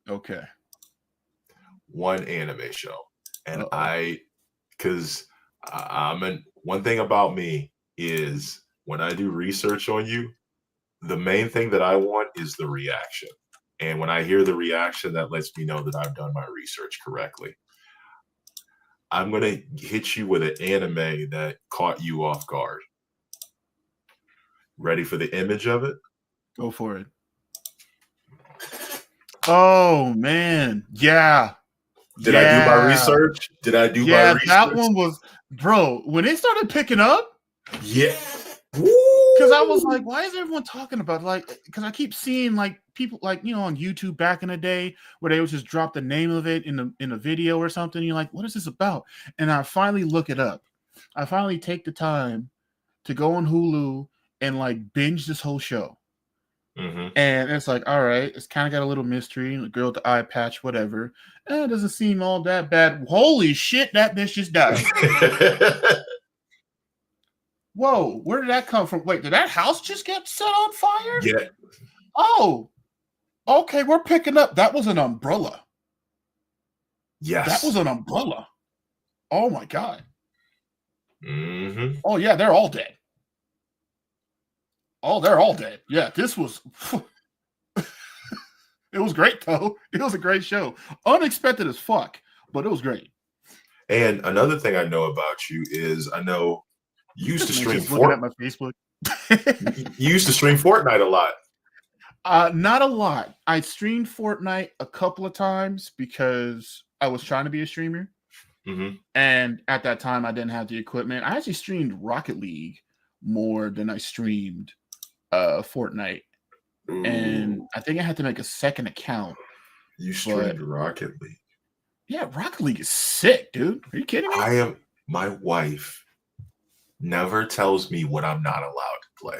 Okay. One anime show. And one thing about me is when I do research on you, the main thing that I want is the reaction. And when I hear the reaction, that lets me know that I've done my research correctly. I'm going to hit you with an anime that caught you off guard. Ready for the image of it? Go for it. Oh, man. Yeah. Did I do my research? Yeah, that one was, bro, when it started picking up. Yeah. Because I was like, why is everyone talking about it? Like, because I keep seeing like people like, on YouTube back in the day where they would just drop the name of it in a video or something. You're like, what is this about? And I finally look it up. I finally take the time to go on Hulu and like binge this whole show. And it's like, all right, it's kind of got a little mystery. The girl with the eye patch, whatever. It doesn't seem all that bad. Holy shit, that bitch just died. Whoa, where did that come from? Wait, did that house just get set on fire? Yeah. Oh, okay, we're picking up. That was an umbrella. Yes. That was an umbrella. Oh my God. Mm-hmm. Oh yeah, they're all dead. Oh, they're all dead. Yeah, this was. It was great though. It was a great show. Unexpected as fuck, but it was great. And another thing I know about you is I know you used to stream looking at my Facebook. You used to stream Fortnite a lot. Not a lot. I streamed Fortnite a couple of times because I was trying to be a streamer. And at that time, I didn't have the equipment. I actually streamed Rocket League more than I streamed Fortnite. Ooh. And I think I had to make a second account. You streamed Rocket League. Yeah, Rocket League is sick, dude. Are you kidding me? My wife never tells me what I'm not allowed to play.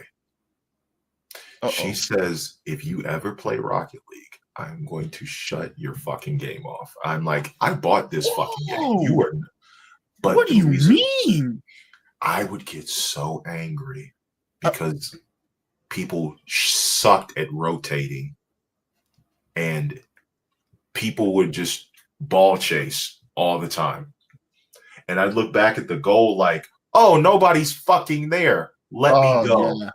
She says, if you ever play Rocket League, I'm going to shut your fucking game off. I'm like, I bought this fucking game. You are. But what do you mean? I would get so angry because people sucked at rotating and people would just ball chase all the time. And I'd look back at the goal like, oh, nobody's fucking there. Let me go. Yeah.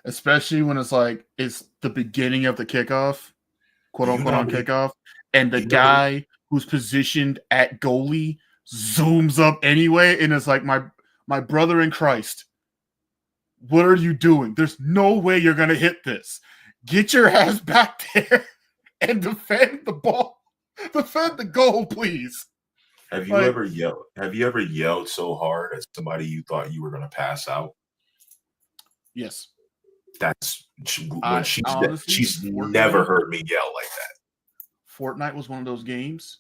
Especially when it's like, it's the beginning of the kickoff, quote unquote on kickoff. And the guy who's positioned at goalie zooms up anyway. And it's like, my brother in Christ, what are you doing? There's no way you're going to hit this. Get your ass back there and defend the ball. Defend the goal, please. Have you ever yelled so hard at somebody you thought you were going to pass out? Yes. That's when she's never heard me yell like that. Fortnite was one of those games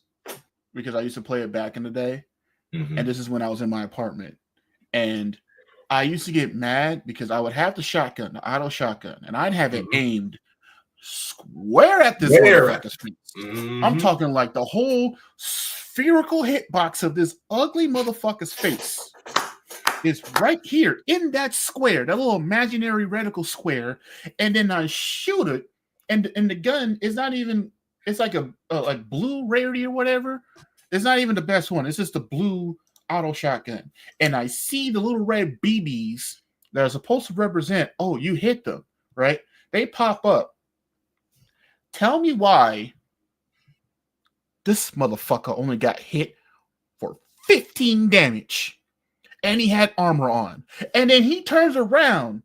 because I used to play it back in the day. And this is when I was in my apartment. And I used to get mad because I would have the shotgun, the auto shotgun, and I'd have it aimed square at this motherfucker's face. I'm talking like the whole spherical hitbox of this ugly motherfucker's face is right here in that square, that little imaginary reticle square, and then I shoot it, and the gun is not even. It's like a like blue rarity or whatever. It's not even the best one. It's just the blue auto shotgun, and I see the little red BBs that are supposed to represent. Oh, you hit them, right? They pop up. Tell me why this motherfucker only got hit for 15 damage. And he had armor on. And then he turns around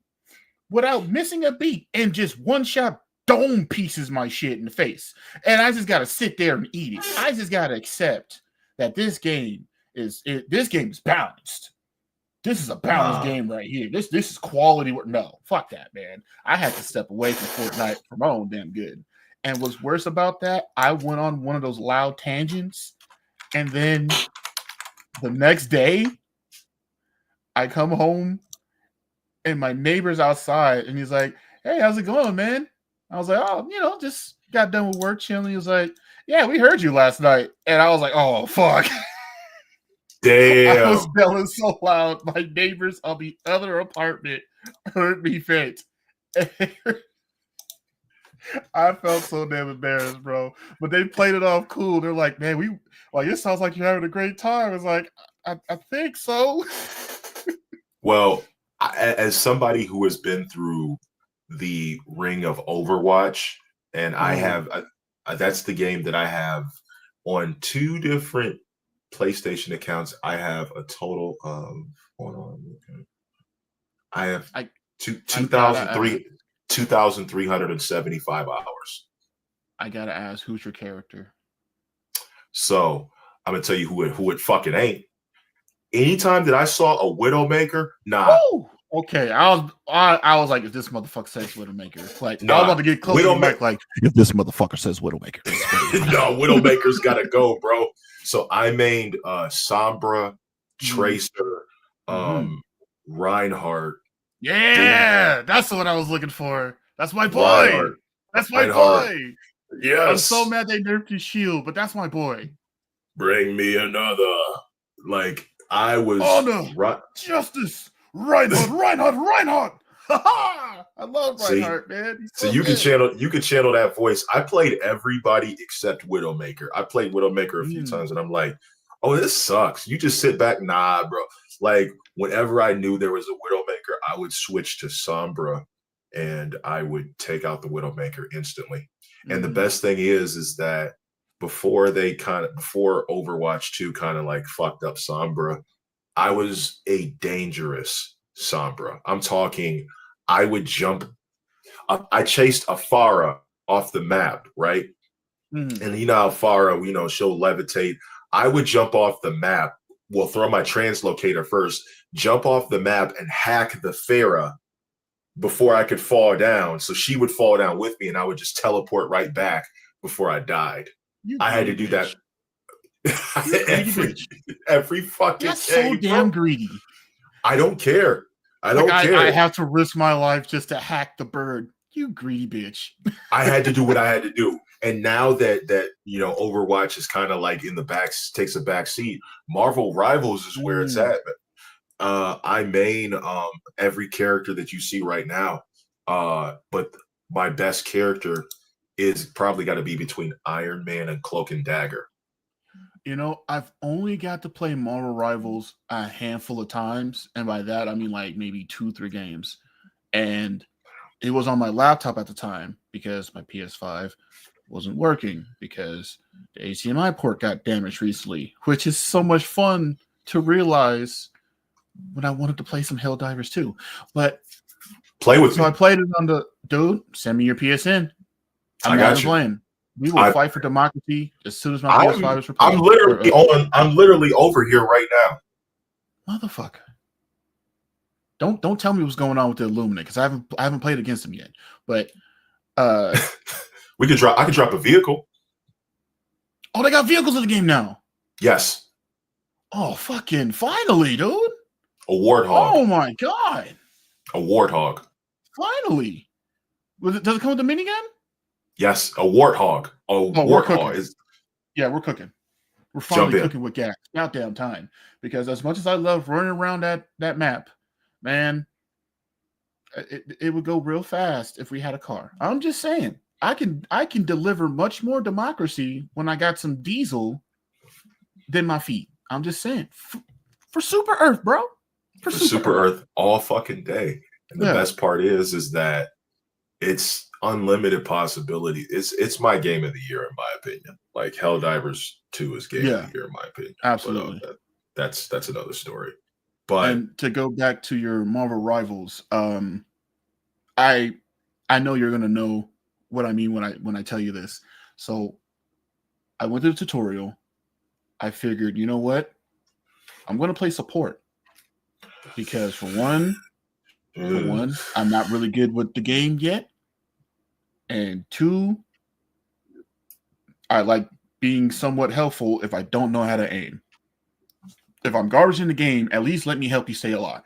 without missing a beat and just one shot dome pieces my shit in the face. And I just got to sit there and eat it. I just got to accept that this game is balanced. This is a balanced game right here. This is quality work. No, fuck that, man. I had to step away from Fortnite for my own damn good. And what's worse about that, I went on one of those loud tangents. And then the next day, I come home and my neighbor's outside and he's like, hey, how's it going, man? I was like, oh, just got done with work chilling. He was like, yeah, we heard you last night. And I was like, oh, fuck. Damn. I was yelling so loud. My neighbors on the other apartment heard me faint. I felt so damn embarrassed, bro. But they played it off cool. They're like, man, it sounds like you're having a great time. It's like, I think so. Well, as somebody who has been through the ring of Overwatch, and I have, that's the game that I have on 2 different PlayStation accounts. I have a total of, I have 2,375 hours. I gotta ask, who's your character? So I'm gonna tell you who it fucking ain't. Anytime that I saw a Widowmaker, nah. Ooh, okay, I was like, if this motherfucker says Widowmaker, like, I was about to get close to the mic, like, if this motherfucker says Widowmaker. No, Widowmaker's gotta go, bro. So I mained Sombra, Tracer, Reinhardt. Yeah, that's what I was looking for. That's my boy. Reinhardt. That's my Reinhardt. boy. Yes. I'm so mad they nerfed his shield, but that's my boy. Bring me another. Like I was. Honor, justice, Reinhardt. I love Reinhardt, man. He's So so you can good. channel that voice. I played everybody except Widowmaker. I played Widowmaker a few times, and I'm like, oh, this sucks. You just sit back, nah, bro. Like whenever I knew there was a Widowmaker, I would switch to Sombra, and I would take out the Widowmaker instantly. And the best thing is that before Overwatch 2 kind of like fucked up Sombra, I was a dangerous Sombra. I'm talking, I would jump. I chased a Pharah off the map, right? And you know how Pharah, she'll levitate. I would jump off the map. Well, throw my translocator first, jump off the map and hack the Pharah before I could fall down. So she would fall down with me and I would just teleport right back before I died. I had to do that every fucking That's day. so damn greedy. I don't care. I don't care. I have to risk my life just to hack the bird. You greedy bitch. I had to do what I had to do. And now that Overwatch is kind of like takes a back seat, Marvel Rivals is where it's at. I main every character that you see right now. But my best character is probably got to be between Iron Man and Cloak and Dagger. I've only got to play Marvel Rivals a handful of times. And by that, I mean like maybe 2-3 games. And it was on my laptop at the time because my PS5 wasn't working because the HDMI port got damaged recently, which is so much fun to realize when I wanted to play some Helldivers too. But play with me. I played it on the dude. Send me your PSN. I got you. Playing. We will fight for democracy as soon as my PS5 is replaced. I'm literally over here right now. Motherfucker. Don't tell me what's going on with the Illuminate because I haven't played against them yet. But I could drop a vehicle. Oh, they got vehicles in the game now. Yes. Oh, fucking finally, dude. A Warthog. Oh my god. A Warthog. Finally. Does it come with the minigun? Yes, a Warthog. Warthog. Yeah, we're cooking. We're finally cooking with gas. Goddamn time. Because as much as I love running around that map, man, it would go real fast if we had a car. I'm just saying, I can deliver much more democracy when I got some diesel than my feet. I'm just saying, for Super Earth, bro. For Super Earth all fucking day. And the best part is that it's unlimited possibility. It's my game of the year in my opinion. Like Helldivers 2 is game of the year in my opinion. Absolutely. But, that's another story. But and to go back to your Marvel Rivals, I know you're gonna know what I mean when I tell you this. So I went to the tutorial. I figured, you know what? I'm gonna play support because for one, I'm not really good with the game yet. And 2, I like being somewhat helpful if I don't know how to aim. If I'm garbage in the game, at least let me help you stay alive.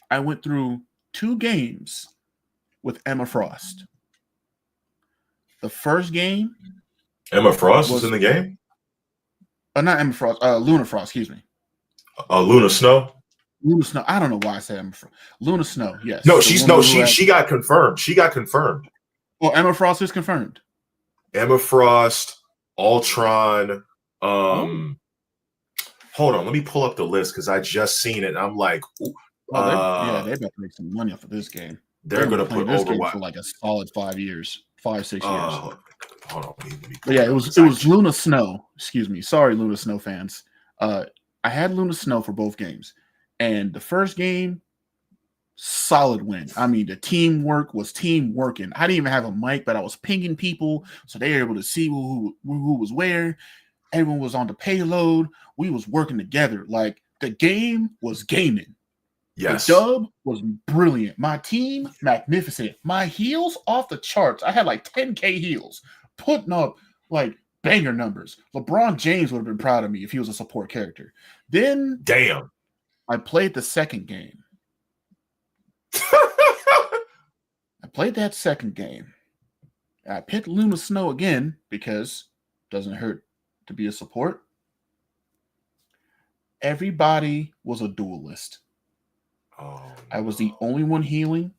I went through 2 games with Emma Frost. The first game, Emma Frost was in the game? Not Emma Frost, Luna Frost, excuse me. Luna Snow? Luna Snow. I don't know why I said Emma Frost. Luna Snow, yes. No, she got confirmed. She got confirmed. Well, Emma Frost is confirmed. Emma Frost, Ultron, hold on, let me pull up the list because I just seen it and I'm like, they about to make some money off of this game. They're gonna put Overwatch for like a solid 5 years, 5-6 years. Hold on, but yeah, it was Luna Snow. Excuse me, sorry, Luna Snow fans. I had Luna Snow for both games, and the first game, solid win. I mean, the teamwork was team working. I didn't even have a mic, but I was pinging people, so they were able to see who was where. Everyone was on the payload. We was working together. Like the game was gaming. Yes. The dub was brilliant. My team, magnificent. My heals off the charts. I had like 10K heals, putting up like banger numbers. LeBron James would have been proud of me if he was a support character. Then, damn, I played the second game. I Played that second game. I picked Luna Snow again because it doesn't hurt to be a support. Everybody was a duelist. Oh, I was the only one healing.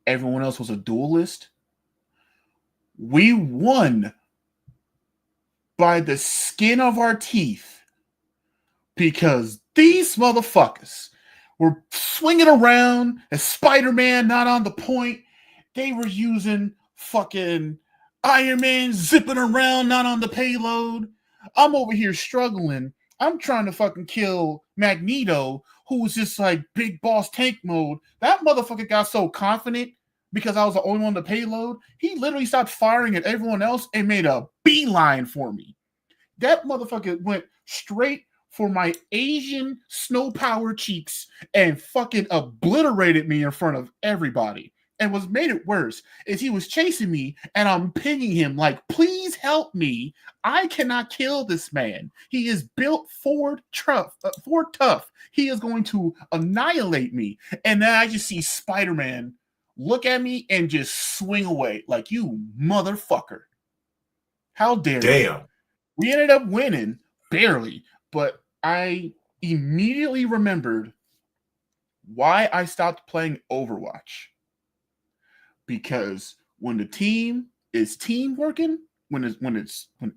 Everyone else was a duelist. We won by the skin of our teeth because these motherfuckers were swinging around as Spider-Man not on the point. They were using fucking Iron Man zipping around not on the payload. I'm over here struggling. I'm trying to fucking kill Magneto, who was just like big boss tank mode. That motherfucker got so confident because I was the only one on the payload. He literally stopped firing at everyone else and made a beeline for me. That motherfucker went straight for my Asian snow power cheeks and fucking obliterated me in front of everybody. And what made it worse is he was chasing me and I'm pinging him like, please help me. I cannot kill this man. He is built for tough. He is going to annihilate me. And then I just see Spider-Man look at me and just swing away like, you motherfucker. How dare you? We ended up winning, barely, but I immediately remembered why I stopped playing Overwatch. Because when the team is team working, when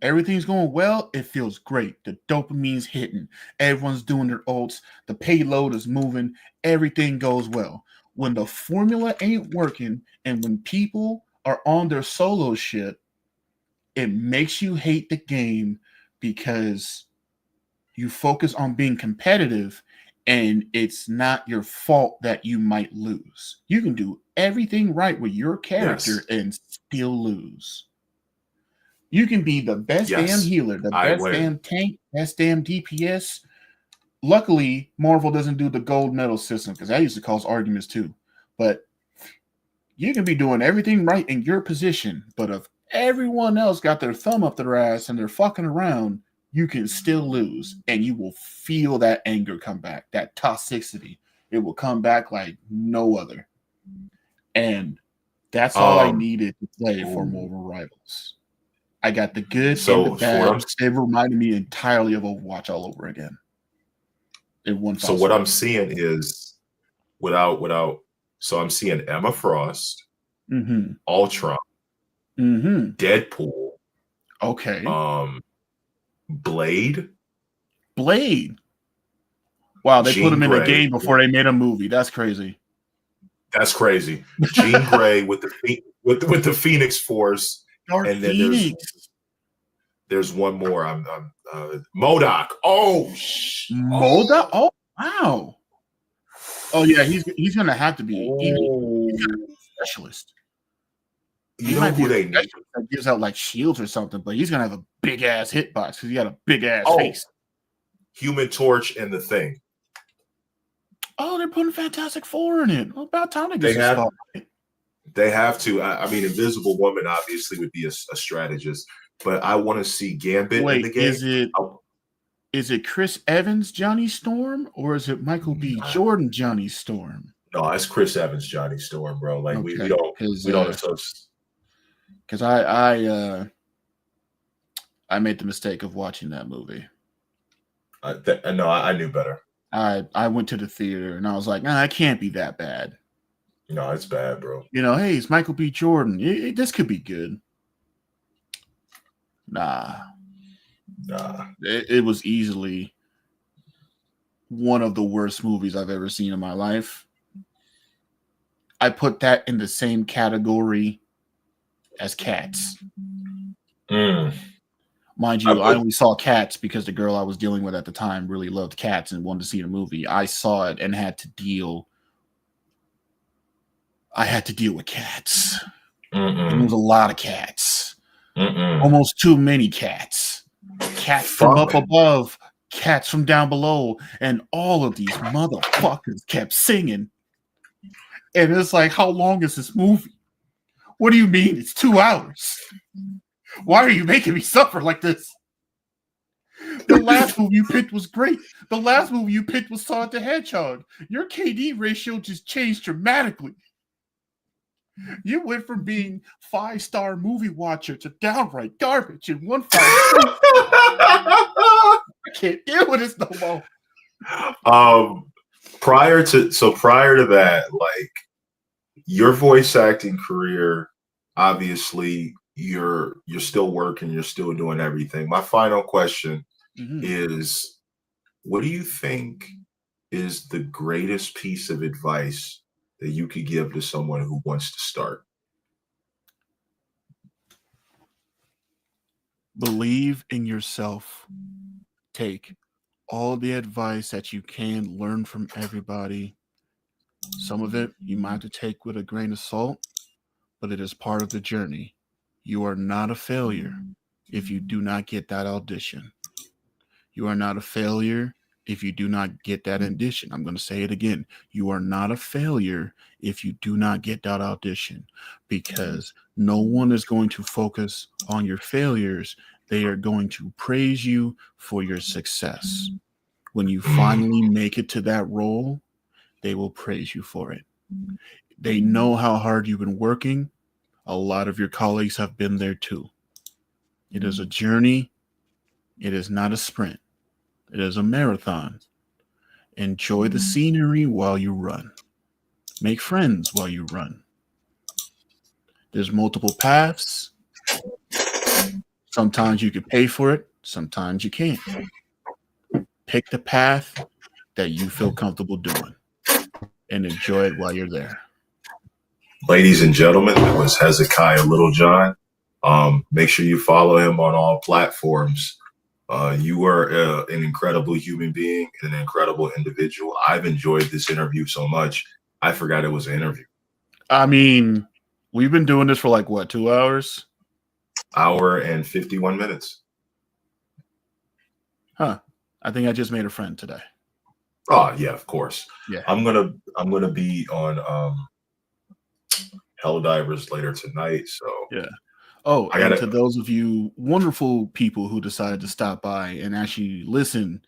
everything's going well, it feels great. The dopamine's hitting. Everyone's doing their ults. The payload is moving. Everything goes well. When the formula ain't working and when people are on their solo shit, it makes you hate the game because you focus on being competitive and it's not your fault that you might lose. You can do everything right with your character and still lose. You can be the best damn healer, the best damn tank, best damn DPS. Luckily, Marvel doesn't do the gold medal system because that used to cause arguments too. But you can be doing everything right in your position, but if everyone else got their thumb up their ass and they're fucking around, you can still lose, and you will feel that anger come back, that toxicity. It will come back like no other. And that's all I needed to play for Marvel Rivals. I got the good and the bad. It reminded me entirely of Overwatch all over again. So what I'm seeing is so I'm seeing Emma Frost, Ultron, Deadpool. Okay. Blade. Wow, they put him in a game before they made a movie. That's crazy. That's crazy. Jean Grey with the Phoenix Force, Dark and then Phoenix. there's one more. I'm MODOK. MODOK. Oh wow. Oh yeah, he's gonna have to be. He's gonna be a specialist. You know who they need? That gives out like shields or something, but he's gonna have a big ass hitbox because he got a big ass face. Human Torch and the Thing. Oh, they're putting Fantastic Four in it. Well, about time to get some spot. They have to. I mean, Invisible Woman obviously would be a strategist, but I want to see Gambit in the game. Is it Chris Evans, Johnny Storm, or is it Michael B. Jordan, Johnny Storm? No, it's Chris Evans, Johnny Storm, bro. Like we don't associate. Because I made the mistake of watching that movie. No, I knew better. I went to the theater and I was like, nah, it can't be that bad. No, it's bad, bro. You know, hey, it's Michael B. Jordan. This could be good. Nah. It was easily one of the worst movies I've ever seen in my life. I put that in the same category as Cats. Mind you, I only saw Cats because the girl I was dealing with at the time really loved Cats and wanted to see the movie. I saw it and had to deal with cats. There was a lot of cats. Almost too many cats. Cats from up above, cats from down below, and all of these motherfuckers kept singing. And it's like, how long is this movie? What do you mean? It's 2 hours. Why are you making me suffer like this? The last movie you picked was great. The last movie you picked was Sonic the Hedgehog. Your KD ratio just changed dramatically. You went from being 5-star movie watcher to downright garbage in one fell swoop. I can't deal with this no more. Prior to that, like your voice acting career, obviously you're still working, you're still doing everything. My final question is, what do you think is the greatest piece of advice that you could give to someone who wants to start? Believe in yourself. Take all the advice that you can, learn from everybody. Some of it you might have to take with a grain of salt, but it is part of the journey. You are not a failure if you do not get that audition. You are not a failure if you do not get that audition. I'm going to say it again. You are not a failure if you do not get that audition, because no one is going to focus on your failures. They are going to praise you for your success. When you finally make it to that role, they will praise you for it. They know how hard you've been working. A lot of your colleagues have been there too. It is a journey. It is not a sprint. It is a marathon. Enjoy the scenery while you run. Make friends while you run. There's multiple paths. Sometimes you can pay for it. Sometimes you can't. Pick the path that you feel comfortable doing and enjoy it while you're there. Ladies and gentlemen, that was Hezekiah Littlejohn. Make sure you follow him on all platforms. You are an incredible human being and an incredible individual. I've enjoyed this interview so much, I forgot it was an interview. I mean, we've been doing this for like, what, 2 hours? Hour and 51 minutes. Huh. I think I just made a friend today. Oh, yeah, of course. Yeah. I'm gonna be on Helldivers later tonight. So yeah. Oh, and to those of you wonderful people who decided to stop by and actually listen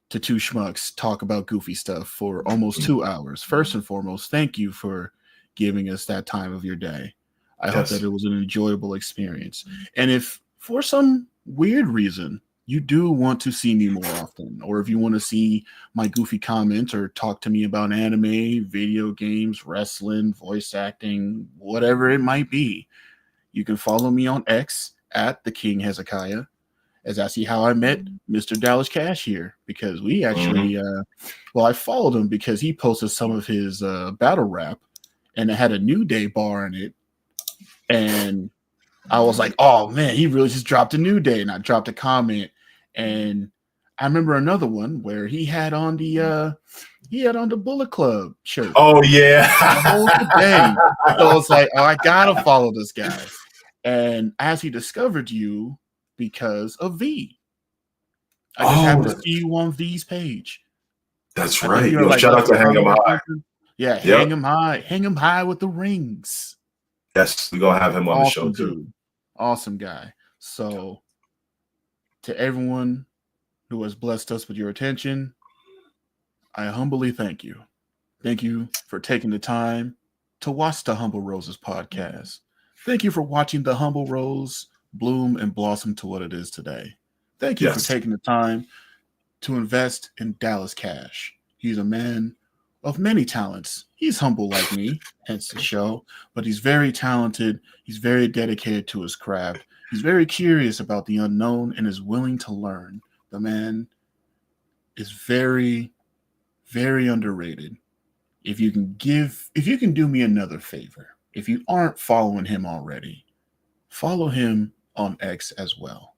to two schmucks talk about goofy stuff for almost 2 hours, first and foremost, thank you for giving us that time of your day. I hope that it was an enjoyable experience. And if for some weird reason you do want to see me more often, or if you want to see my goofy comments or talk to me about anime, video games, wrestling, voice acting, whatever it might be, you can follow me on X at the King Hezekiah, as I see how I met Mr. Dallas Cash here, because we actually, I followed him because he posted some of his battle rap, and it had a New Day bar in it, and I was like, oh man, he really just dropped a New Day, and I dropped a comment, and I remember another one where he had on the Bullet Club shirt. Oh yeah, the whole day. So it's like, oh, I gotta follow this guy. And as he discovered you because of V, I just happened to see you on V's page. That's right. Like, shout out to Hang 'em High. Yeah, Hang 'em high with the rings. Yes, we're gonna have him on the show too. Dude. Awesome guy. So to everyone who has blessed us with your attention, I humbly thank you. Thank you for taking the time to watch the Humble Roses podcast. Thank you for watching the Humble Rose bloom and blossom to what it is today. Thank you for taking the time to invest in Dallas Cash. He's a man of many talents. He's humble like me, hence the show, but he's very talented. He's very dedicated to his craft. He's very curious about the unknown and is willing to learn. The man is very, very underrated. If you can do me another favor, if you aren't following him already, follow him on X as well.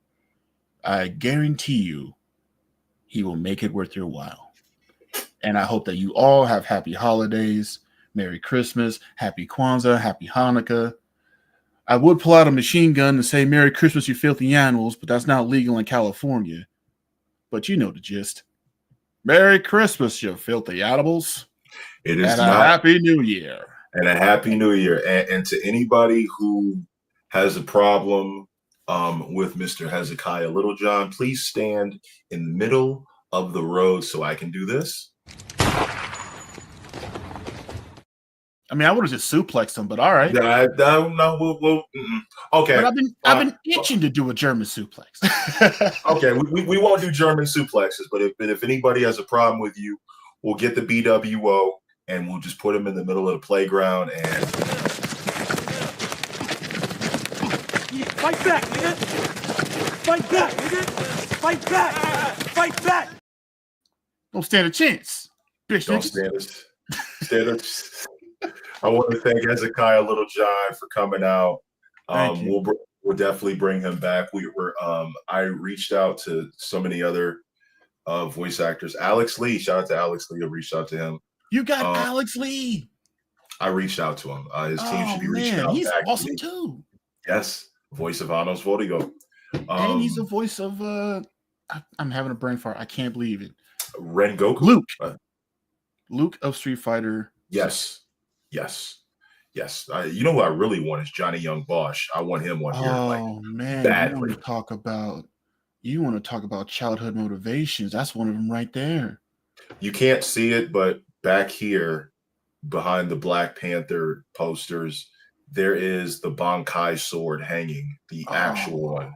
I guarantee you he will make it worth your while. And I hope that you all have happy holidays, Merry Christmas, Happy Kwanzaa, Happy Hanukkah. I would pull out a machine gun and say Merry Christmas, you filthy animals, but that's not legal in California. But you know the gist. Merry Christmas, you filthy animals. It is and a Happy New Year. And a Happy New Year. And to anybody who has a problem with Mr. Hezekiah Littlejohn, please stand in the middle of the road so I can do this. I mean, I would have just suplexed him, but all right. No. Okay. But I've been itching to do a German suplex. Okay, we won't do German suplexes, but if anybody has a problem with you, we'll get the BWO and we'll just put him in the middle of the playground and Fight back, nigga! Fight back, nigga! Fight back! Fight back! Don't stand a chance. Bitch, don't stand us. I want to thank Hezekiah Littlejohn for coming out. We'll definitely bring him back. I reached out to so many other voice actors. Alex Lee, shout out to Alex Lee. I reached out to him. You got Alex Lee. I reached out to him. His team should be reaching out. He's back awesome to me. too. Yes, voice of Arnold's Vodigo. And he's the voice of I'm having a brain fart. I can't believe it. Rengoku. Luke of Street Fighter. Yes. You know who I really want is Johnny Young Bosch. I want him on here. Oh man, badly. You want to talk about childhood motivations? That's one of them right there. You can't see it, but back here, behind the Black Panther posters, there is the Bankai sword hanging, the actual one.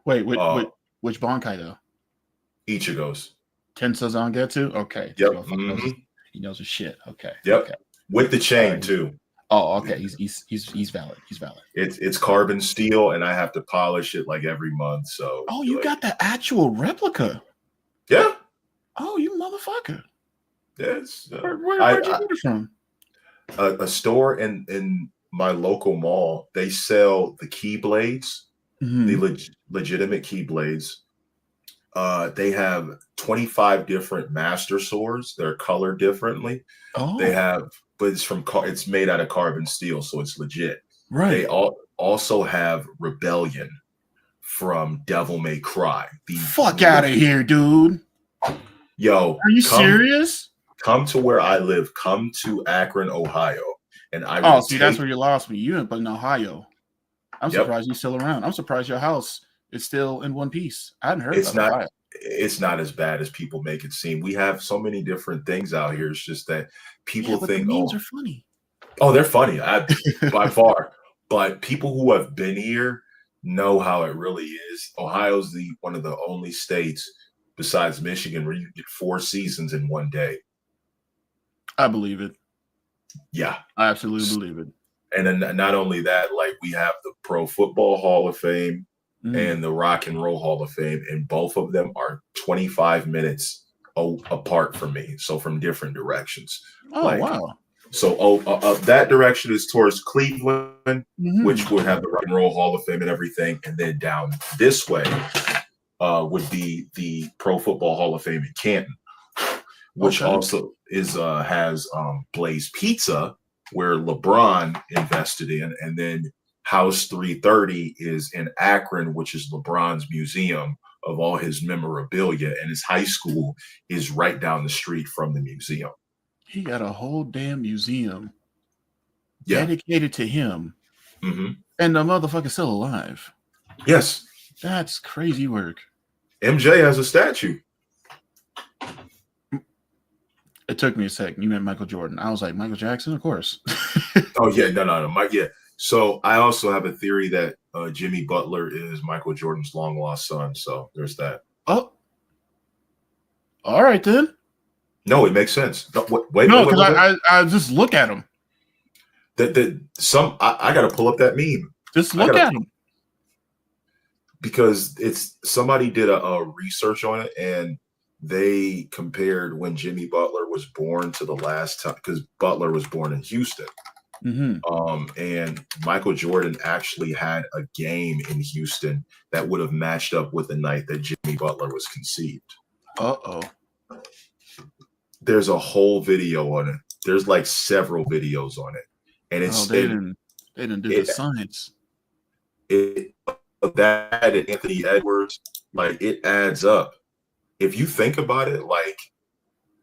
Wait, which Bankai though? Ichigo's. Tensa Zangetsu? Okay. Yep. So he knows his shit. Okay. Yep. Okay. With the chain too. Oh, okay. He's valid. He's valid. It's carbon steel, and I have to polish it like every month. So. Oh, you got the actual replica? Yeah. Oh, you motherfucker. Yes. Where'd you get it from? A store in my local mall. They sell the keyblades, the legitimate keyblades. They have 25 different master swords. They're colored differently. Oh. They have, but it's made out of carbon steel, so it's legit. Right. They also have Rebellion from Devil May Cry. Fuck out of here, dude. Yo, are you serious? Come to where I live. Come to Akron, Ohio, and that's where you lost me. You in Ohio. I'm surprised you're still around. I'm surprised your house is still in one piece. I hadn't heard about it. It's not as bad as people make it seem. We have so many different things out here. It's just that people think, the memes are funny. Oh, they're funny, by far. But people who have been here know how it really is. Ohio's one of the only states besides Michigan where you get 4 seasons in one day. I believe it. Yeah, I absolutely believe it. And then not only that, like we have the Pro Football Hall of Fame and the Rock and Roll Hall of Fame, and both of them are 25 minutes apart from me, so from different directions. Oh, wow. So that direction is towards Cleveland, which would have the Rock and Roll Hall of Fame and everything, and then down this way would be the Pro Football Hall of Fame in Canton, which also has Blaze Pizza, where LeBron invested in, and then House 330 is in Akron, which is LeBron's museum of all his memorabilia, and his high school is right down the street from the museum. He got a whole damn museum dedicated to him, and the motherfucker's still alive. Yes. That's crazy work. MJ has a statue. It took me a second. You meant Michael Jordan. I was like, Michael Jackson, of course. Oh, yeah. No. Mike, yeah. So I also have a theory that Jimmy Butler is Michael Jordan's long lost son. So there's that. Oh, all right then. No, it makes sense. Wait, because I just look at him. I got to pull up that meme. Just look at him. Because somebody did a research on it, and they compared when Jimmy Butler was born to the last time, because Butler was born in Houston. And Michael Jordan actually had a game in Houston that would have matched up with the night that Jimmy Butler was conceived. There's a whole video on it. There's like several videos on it, and they didn't do the science. That and Anthony Edwards, like it adds up. If you think about it, like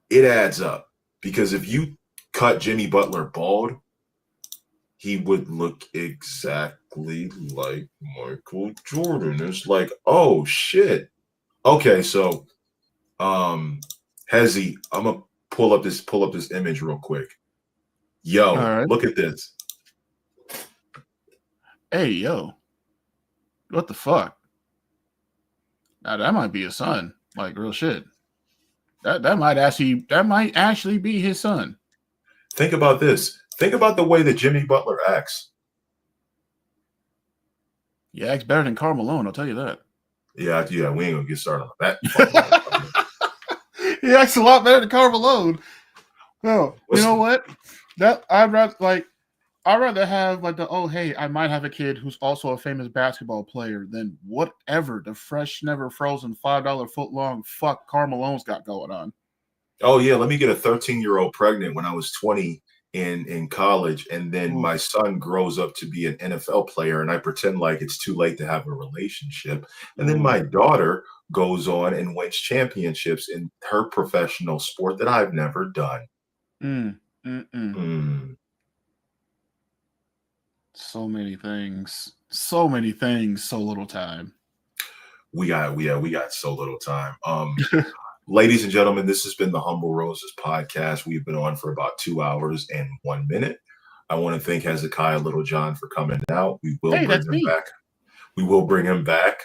it adds up, because if you cut Jimmy Butler bald, he would look exactly like Michael Jordan. It's like, oh shit. Okay, so Hezi, I'm gonna pull up this image real quick. Yo, All right. look at this. Hey, yo. What the fuck? Now that might be his son. Like real shit. That might actually be his son. Think about this. Think about the way that Jimmy Butler acts. He acts better than Karl Malone, I'll tell you that. Yeah, we ain't gonna get started on that. He acts a lot better than Karl Malone. No, you know what? I'd rather have like I might have a kid who's also a famous basketball player than whatever the fresh, never frozen $5 foot long fuck Karl Malone's got going on. Oh yeah, let me get a 13-year-old pregnant when I was 20 in college, and then my son grows up to be an NFL player, and I pretend like it's too late to have a relationship. And then my daughter goes on and wins championships in her professional sport that I've never done. So many things, so little time. We got so little time. Ladies and gentlemen, this has been the Humble Roses podcast. We've been on for about 2 hours and 1 minute. I want to thank Hezekiah Littlejohn for coming out. We will bring him back. We will bring him back.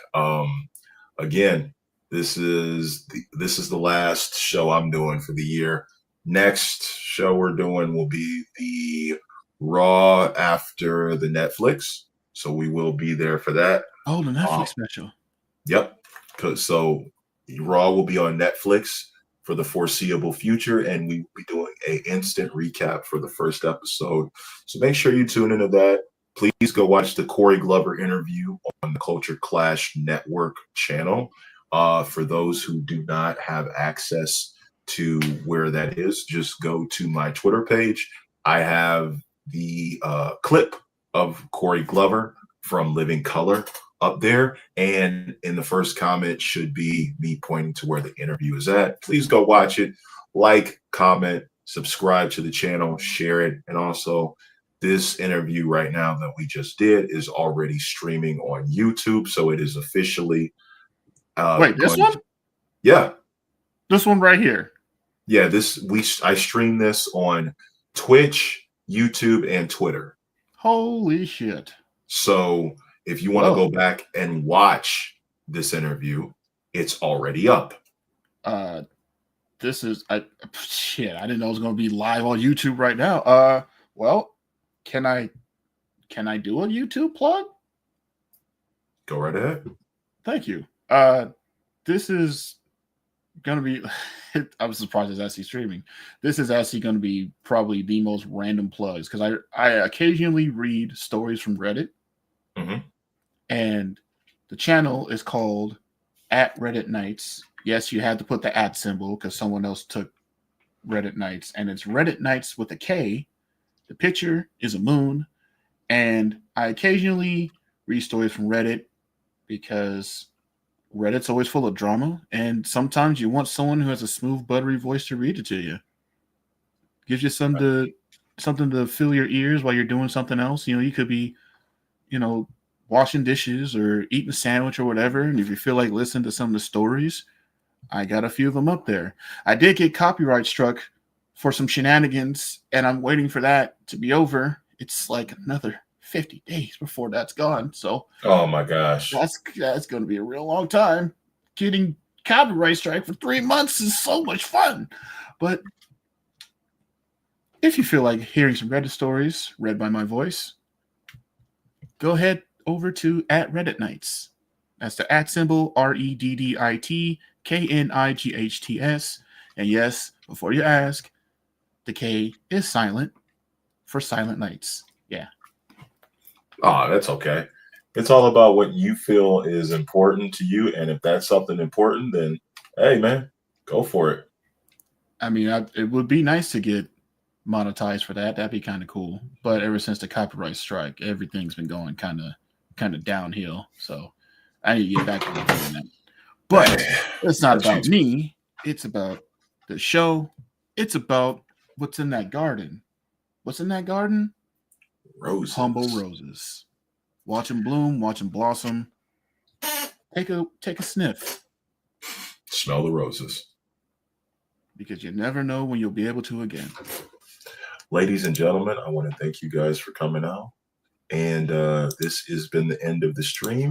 Again, this is the last show I'm doing for the year. Next show we're doing will be the Raw after the Netflix. So we will be there for that. Oh, the Netflix special. Yep. So Raw will be on Netflix for the foreseeable future, and we will be doing an instant recap for the first episode. So make sure you tune into that. Please go watch the Corey Glover interview on the Culture Clash Network channel. For those who do not have access to where that is, just go to my Twitter page. I have the clip of Corey Glover from Living Color up there, and in the first comment should be me pointing to where the interview is at. Please go watch it, like, comment, subscribe to the channel, share it, and also this interview right now that we just did is already streaming on YouTube, so it is officially wait, this one? Yeah, this one right here. Yeah, I stream this on Twitch, YouTube, and Twitter. Holy shit. So if you want to go back and watch this interview, it's already up. This is I didn't know it was going to be live on YouTube right now. Well, can I do a YouTube plug? Go right ahead. Thank you. This is going to be I was surprised it's actually streaming. This is actually going to be probably the most random plugs because I occasionally read stories from Reddit. Mm-hmm. And the channel is called @Reddit Nights. Yes, you had to put the @ symbol because someone else took Reddit Nights, and it's Reddit Nights with a K. The picture is a moon, and I occasionally read stories from Reddit because Reddit's always full of drama, and sometimes you want someone who has a smooth, buttery voice to read it to you. Gives you something to fill your ears while you're doing something else. You could be, washing dishes or eating a sandwich or whatever. And if you feel like listening to some of the stories, I got a few of them up there. I did get copyright struck for some shenanigans, and I'm waiting for that to be over. It's like another 50 days before that's gone. So, oh my gosh, that's going to be a real long time. Getting copyright strike for 3 months is so much fun. But if you feel like hearing some Reddit stories read by my voice, go ahead over to @Reddit Nights. That's the @ symbol REDDITKNIGHTS. And yes, before you ask, the K is silent for Silent Nights. Yeah. Oh, that's okay. It's all about what you feel is important to you, and if that's something important, then hey, man, go for it. I mean, it would be nice to get monetized for that. That'd be kind of cool. But ever since the copyright strike, everything's been going kind of downhill. So I need to get back to doing that. But it's not about me. It's about the show. It's about what's in that garden. What's in that garden? Roses. Humble roses. Watch them bloom, watch them blossom. Take a sniff. Smell the roses. Because you never know when you'll be able to again. Ladies and gentlemen, I want to thank you guys for coming out. And this has been the end of the stream.